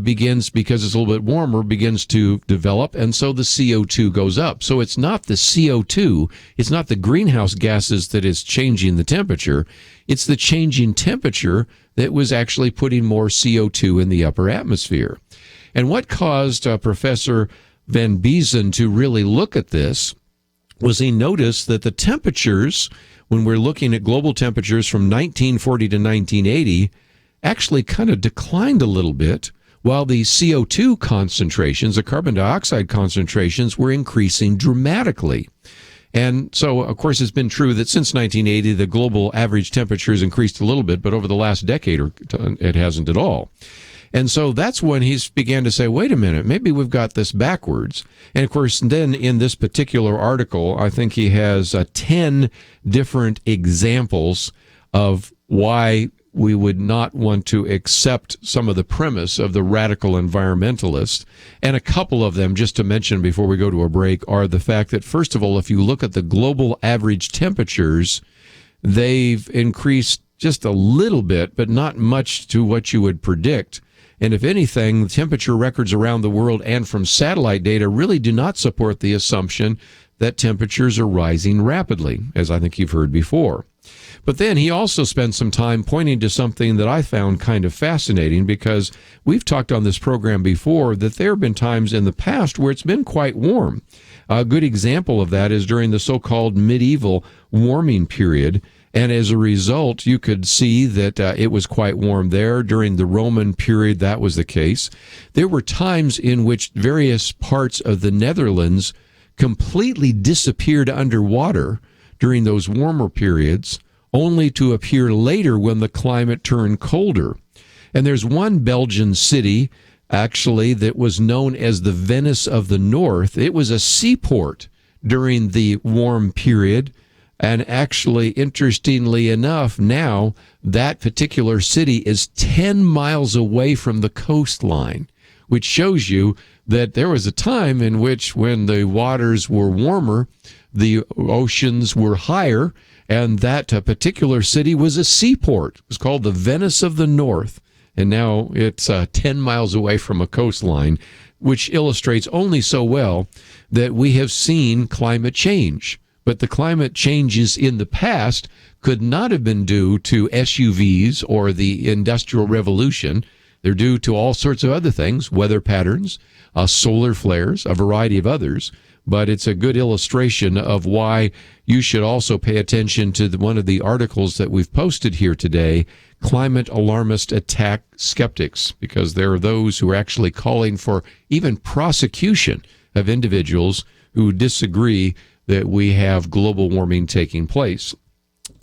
[SPEAKER 1] begins, because it's a little bit warmer, begins to develop, and so the CO2 goes up. So it's not the CO2, it's not the greenhouse gases that is changing the temperature, it's the changing temperature that was actually putting more CO2 in the upper atmosphere. And what caused Professor Van Biezen to really look at this was he noticed that the temperatures, when we're looking at global temperatures from 1940 to 1980, actually kind of declined a little bit, while the CO2 concentrations, the carbon dioxide concentrations, were increasing dramatically. And so, of course, it's been true that since 1980, the global average temperature has increased a little bit, but over the last decade, it hasn't at all. And so that's when he began to say, wait a minute, maybe we've got this backwards. And, of course, then in this particular article, I think he has 10 different examples of why we would not want to accept some of the premise of the radical environmentalists. And a couple of them, just to mention before we go to a break, are the fact that, first of all, if you look at the global average temperatures, they've increased just a little bit, but not much to what you would predict. And if anything, the temperature records around the world and from satellite data really do not support the assumption that temperatures are rising rapidly, as I think you've heard before. But then he also spent some time pointing to something that I found kind of fascinating, because we've talked on this program before that there have been times in the past where it's been quite warm. A good example of that is during the so-called medieval warming period. And as a result, you could see that it was quite warm there. During the Roman period, that was the case. There were times in which various parts of the Netherlands completely disappeared underwater during those warmer periods, only to appear later when the climate turned colder. And there's one Belgian city, actually, that was known as the Venice of the North. It was a seaport during the warm period. And actually, interestingly enough, now that particular city is 10 miles away from the coastline, which shows you that there was a time in which, when the waters were warmer, the oceans were higher, and that particular city was a seaport. It was called the Venice of the North, and now it's 10 miles away from a coastline, which illustrates only so well that we have seen climate change. But the climate changes in the past could not have been due to SUVs or the Industrial Revolution. They're due to all sorts of other things, weather patterns, solar flares, a variety of others. But it's a good illustration of why you should also pay attention to one of the articles that we've posted here today, Climate Alarmist Attack Skeptics, because there are those who are actually calling for even prosecution of individuals who disagree that we have global warming taking place.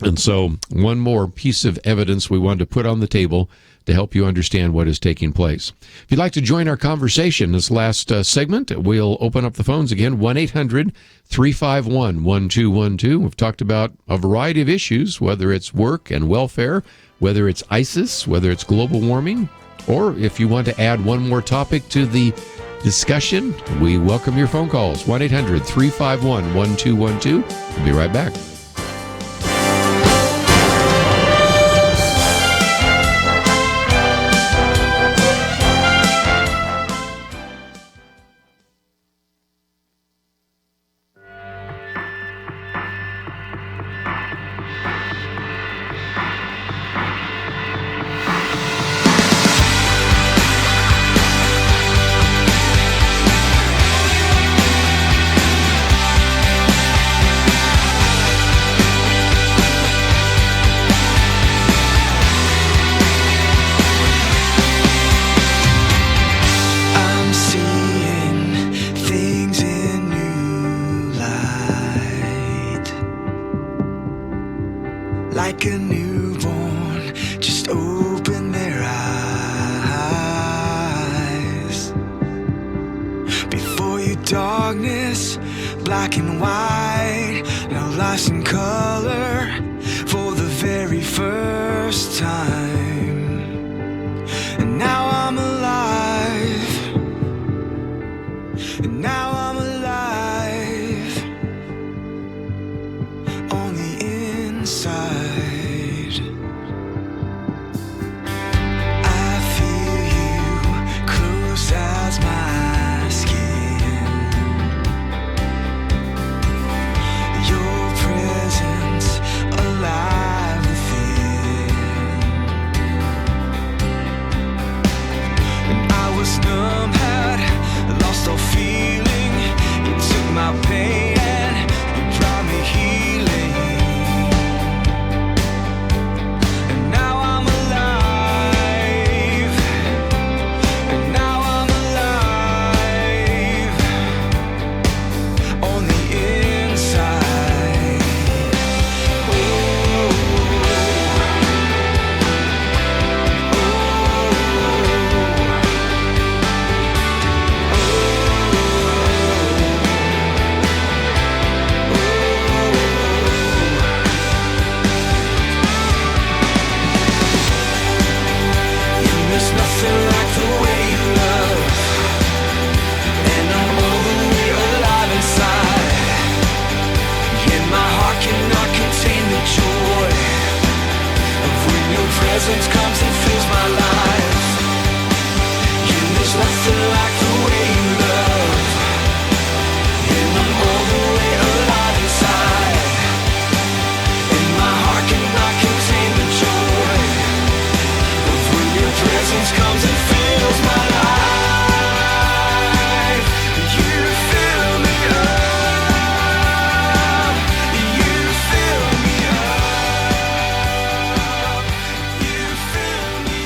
[SPEAKER 1] And so one more piece of evidence we wanted to put on the table to help you understand what is taking place. If you'd like to join our conversation this last segment, we'll open up the phones again, 1-800-351-1212. We've talked about a variety of issues, whether it's work and welfare, whether it's ISIS, whether it's global warming, or if you want to add one more topic to the discussion, we welcome your phone calls. 1-800-351-1212. We'll be right back.
[SPEAKER 9] Like a newborn, just open their eyes. Before you, darkness, black and white, now life's in color for the very first time. And now I'm alive, and now I'm alive on the inside. As my skin, your presence alive within, and I was numb, had lost all feeling. You took my pain and you brought me healing, and now I'm alive, and now on the inside. Oh, there's nothing like the way you love, and I'm all the way alive inside. And my heart cannot contain the joy of when your presence comes and fills my life. And there's nothing like the way you love, and I'm all the way alive inside. And my heart cannot contain the joy of when your presence comes and fills my life. You fill me up, you fill me up, you fill me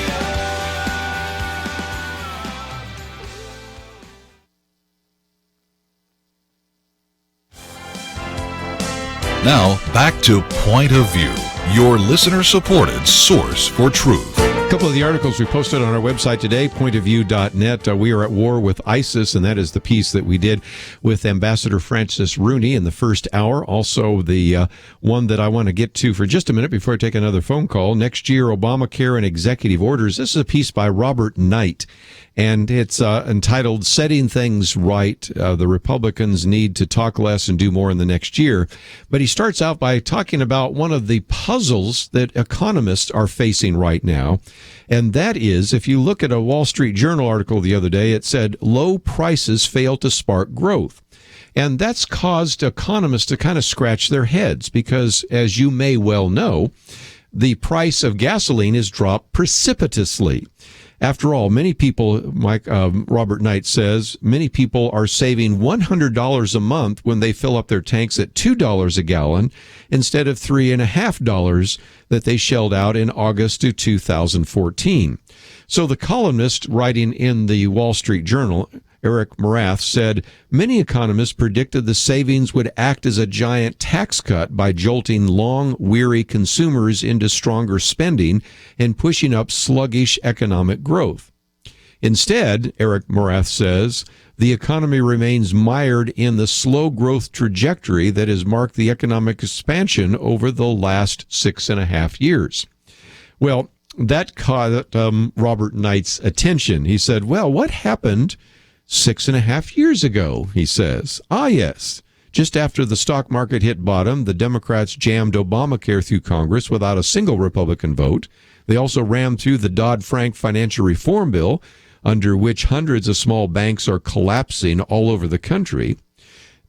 [SPEAKER 5] Now, back to Point of View, your listener-supported source for truth.
[SPEAKER 1] A couple of the articles we posted on our website today, pointofview.net. We are at war with ISIS, and that is the piece that we did with Ambassador Francis Rooney in the first hour. Also, the one that I want to get to for just a minute before I take another phone call. Next year, Obamacare and Executive Orders. This is a piece by Robert Knight, and it's entitled Setting Things Right. The Republicans need to talk less and do more in the next year. But he starts out by talking about one of the puzzles that economists are facing right now. And that is, if you look at a Wall Street Journal article the other day, it said low prices fail to spark growth. And that's caused economists to kind of scratch their heads because, as you may well know, the price of gasoline has dropped precipitously. After all, many people, Robert Knight says, many people are saving $100 a month when they fill up their tanks at $2 a gallon instead of $3.50 that they shelled out in August of 2014. So the columnist writing in the Wall Street Journal Eric Morath, said many economists predicted the savings would act as a giant tax cut by jolting long, weary consumers into stronger spending and pushing up sluggish economic growth. Instead, Eric Morath says, the economy remains mired in the slow growth trajectory that has marked the economic expansion over the last 6.5 years. Well, that caught Robert Knight's attention. He said, well, what happened 6.5 years ago, he says. Yes. Just after the stock market hit bottom, the Democrats jammed Obamacare through Congress without a single Republican vote. They also rammed through the Dodd-Frank financial reform bill, under which hundreds of small banks are collapsing all over the country.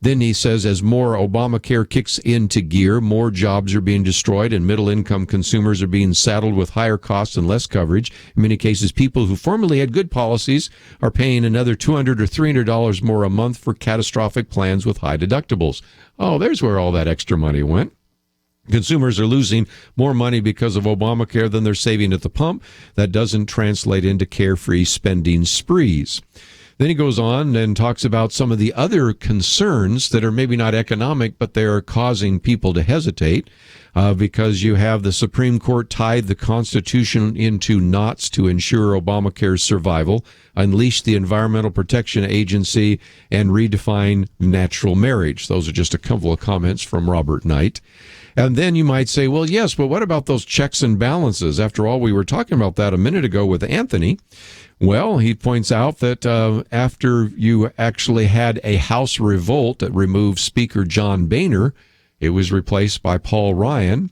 [SPEAKER 1] Then he says, as more Obamacare kicks into gear, more jobs are being destroyed and middle-income consumers are being saddled with higher costs and less coverage. In many cases, people who formerly had good policies are paying another $200 or $300 more a month for catastrophic plans with high deductibles. Oh, there's where all that extra money went. Consumers are losing more money because of Obamacare than they're saving at the pump. That doesn't translate into carefree spending sprees. Then he goes on and talks about some of the other concerns that are maybe not economic, but they are causing people to hesitate because you have the Supreme Court tied the Constitution into knots to ensure Obamacare's survival, unleash the Environmental Protection Agency, and redefine natural marriage. Those are just a couple of comments from Robert Knight. And then you might say, well, yes, but what about those checks and balances? After all, we were talking about that a minute ago with Anthony. Well, he points out that after you actually had a House revolt that removed Speaker John Boehner, it was replaced by Paul Ryan.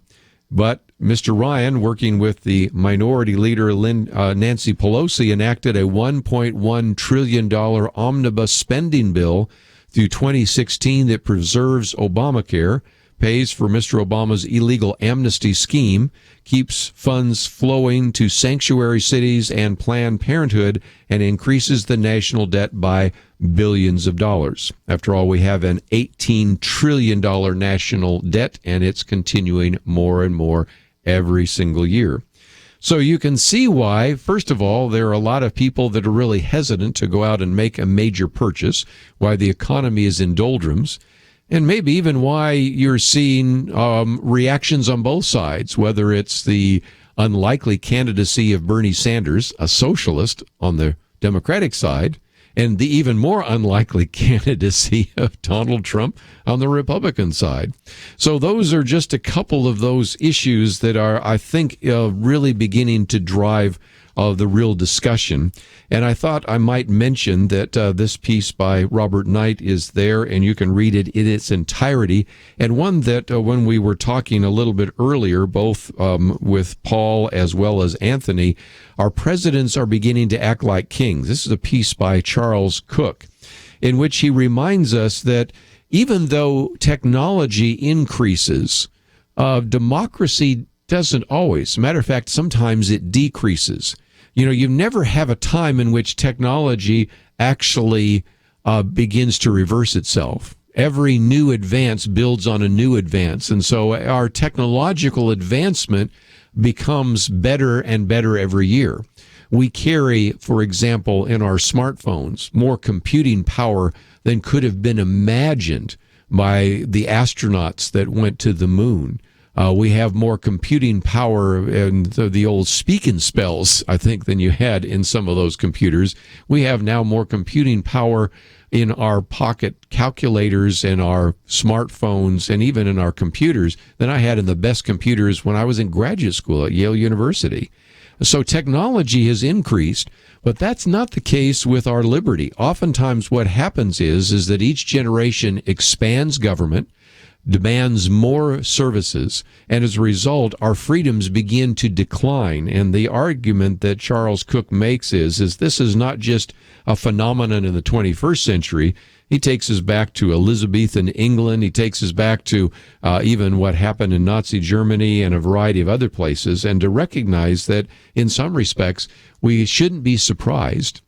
[SPEAKER 1] But Mr. Ryan, working with the minority leader Nancy Pelosi, enacted a $1.1 trillion omnibus spending bill through 2016 that preserves Obamacare, pays for Mr. Obama's illegal amnesty scheme, keeps funds flowing to sanctuary cities and Planned Parenthood, and increases the national debt by billions of dollars. After all, we have an $18 trillion national debt, and it's continuing more and more every single year. So you can see why, first of all, there are a lot of people that are really hesitant to go out and make a major purchase, why the economy is in doldrums, and maybe even why you're seeing reactions on both sides, whether it's the unlikely candidacy of Bernie Sanders, a socialist, on the Democratic side, and the even more unlikely candidacy of Donald Trump on the Republican side. So those are just a couple of those issues that are, I think, really beginning to drive the real discussion. And I thought I might mention that this piece by Robert Knight is there, and you can read it in its entirety. And one that when we were talking a little bit earlier, both with Paul as well as Anthony, our presidents are beginning to act like kings. This is a piece by Charles Cook, in which he reminds us that even though technology increases, democracy doesn't always. Matter of fact, sometimes it decreases. You know, you never have a time in which technology actually begins to reverse itself. Every new advance builds on a new advance. And so our technological advancement becomes better and better every year. We carry, for example, in our smartphones, more computing power than could have been imagined by the astronauts that went to the moon. We have more computing power and the old speaking spells, I think, than you had in some of those computers. We have now more computing power in our pocket calculators and our smartphones and even in our computers than I had in the best computers when I was in graduate school at Yale University. So technology has increased, but that's not the case with our liberty. Oftentimes what happens is that each generation expands government, demands more services, and as a result, our freedoms begin to decline. And the argument that Charles Cook makes is this is not just a phenomenon in the 21st century. He takes us back to Elizabethan England. He takes us back to even what happened in Nazi Germany and a variety of other places, and to recognize that in some respects, we shouldn't be surprised,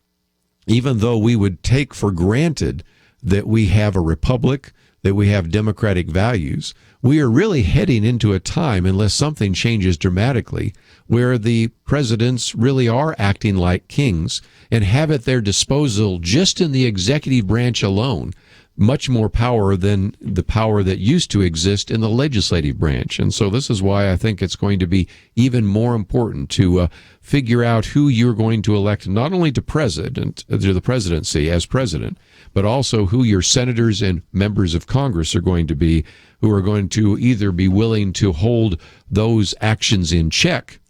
[SPEAKER 1] even though we would take for granted that we have a republic, that we have democratic values. we are really heading into a time, unless something changes dramatically, where the presidents really are acting like kings and have at their disposal, just in the executive branch alone, much more power than the power that used to exist in the legislative branch. And so this is why I think it's going to be even more important to figure out who you're going to elect, not only to the presidency as president, but also who your senators and members of Congress are going to be, who are going to either be willing to hold those actions in check,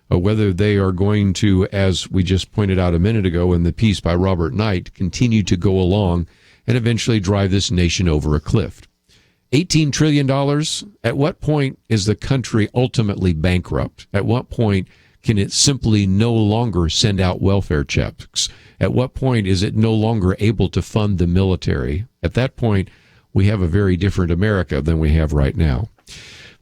[SPEAKER 1] or whether they are going to, as we just pointed out a minute ago in the piece by Robert Knight, continue to go along and eventually drive this nation over a cliff. $18 trillion, at what point is the country ultimately bankrupt? At what point can it simply no longer send out welfare checks? At what point is it no longer able to fund the military? At that point, we have a very different America than we have right now.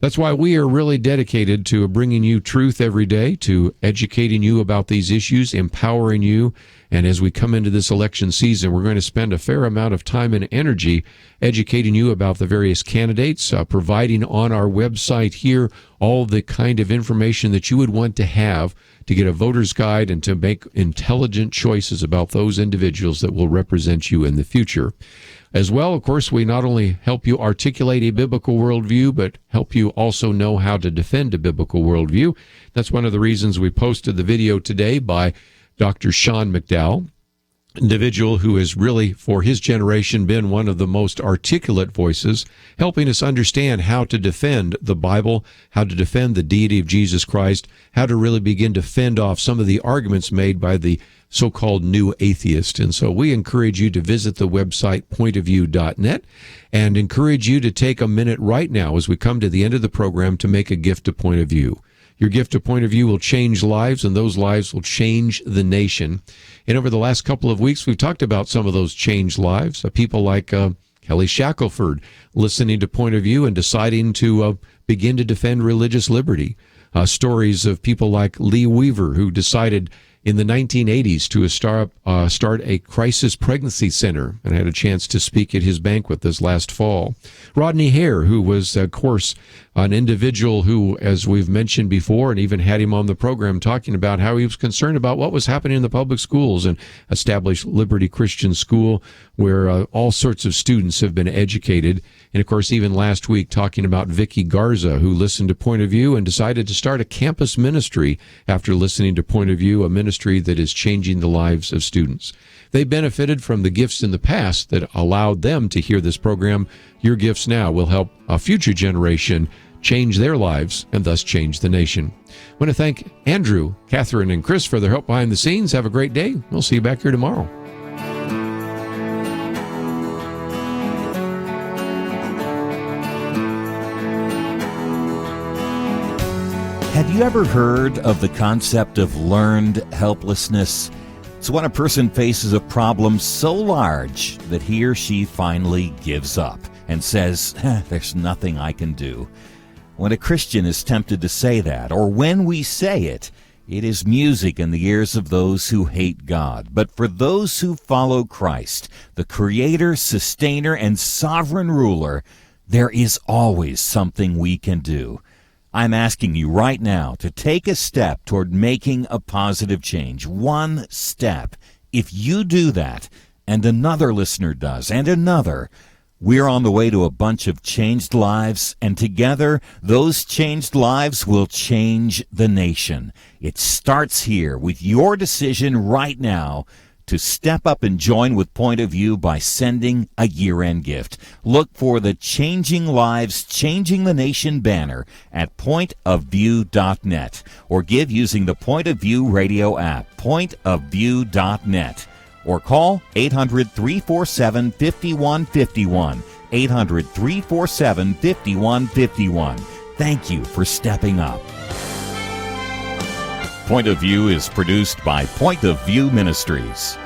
[SPEAKER 1] That's why we are really dedicated to bringing you truth every day, to educating you about these issues, empowering you. And as we come into this election season, we're going to spend a fair amount of time and energy educating you about the various candidates, providing on our website here all the kind of information that you would want to have to get a voter's guide and to make intelligent choices about those individuals that will represent you in the future. As well, of course, we not only help you articulate a biblical worldview, but help you also know how to defend a biblical worldview. That's one of the reasons we posted the video today by Dr. Sean McDowell, individual who has really, for his generation, been one of the most articulate voices, helping us understand how to defend the Bible, how to defend the deity of Jesus Christ, how to really begin to fend off some of the arguments made by the so-called new atheist. And so we encourage you to visit the website pointofview.net and encourage you to take a minute right now as we come to the end of the program to make a gift to Point of View. Your gift to Point of View will change lives, and those lives will change the nation. And over the last couple of weeks, we've talked about some of those changed lives. People like Kelly Shackelford listening to Point of View and deciding to begin to defend religious liberty. Stories of people like Lee Weaver, who decided in the 1980s to start a crisis pregnancy center, and I had a chance to speak at his banquet this last fall. Rodney Hare, who was, of course, an individual who, as we've mentioned before, and even had him on the program talking about how he was concerned about what was happening in the public schools, and established Liberty Christian School, where all sorts of students have been educated. And, of course, even last week talking about Vicky Garza, who listened to Point of View and decided to start a campus ministry after listening to Point of View, a ministry that is changing the lives of students. They benefited from the gifts in the past that allowed them to hear this program. Your gifts now will help a future generation change their lives and thus change the nation. I want to thank Andrew, Catherine, and Chris for their help behind the scenes. Have a great day. We'll see you back here tomorrow.
[SPEAKER 4] Have you ever heard of the concept of learned helplessness? It's when a person faces a problem so large that he or she finally gives up and says, there's nothing I can do. When a Christian is tempted to say that, or when we say it, it is music in the ears of those who hate God. But for those who follow Christ, the Creator, Sustainer, and Sovereign Ruler, there is always something we can do. I'm asking you right now to take a step toward making a positive change. One step. If you do that, and another listener does, and another, we're on the way to a bunch of changed lives, and together, those changed lives will change the nation. It starts here with your decision right now to step up and join with Point of View by sending a year-end gift. Look for the Changing Lives, Changing the Nation banner at pointofview.net, or give using the Point of View radio app, pointofview.net, or call 800-347-5151, 800-347-5151. Thank you for stepping up. Point of View is produced by Point of View Ministries.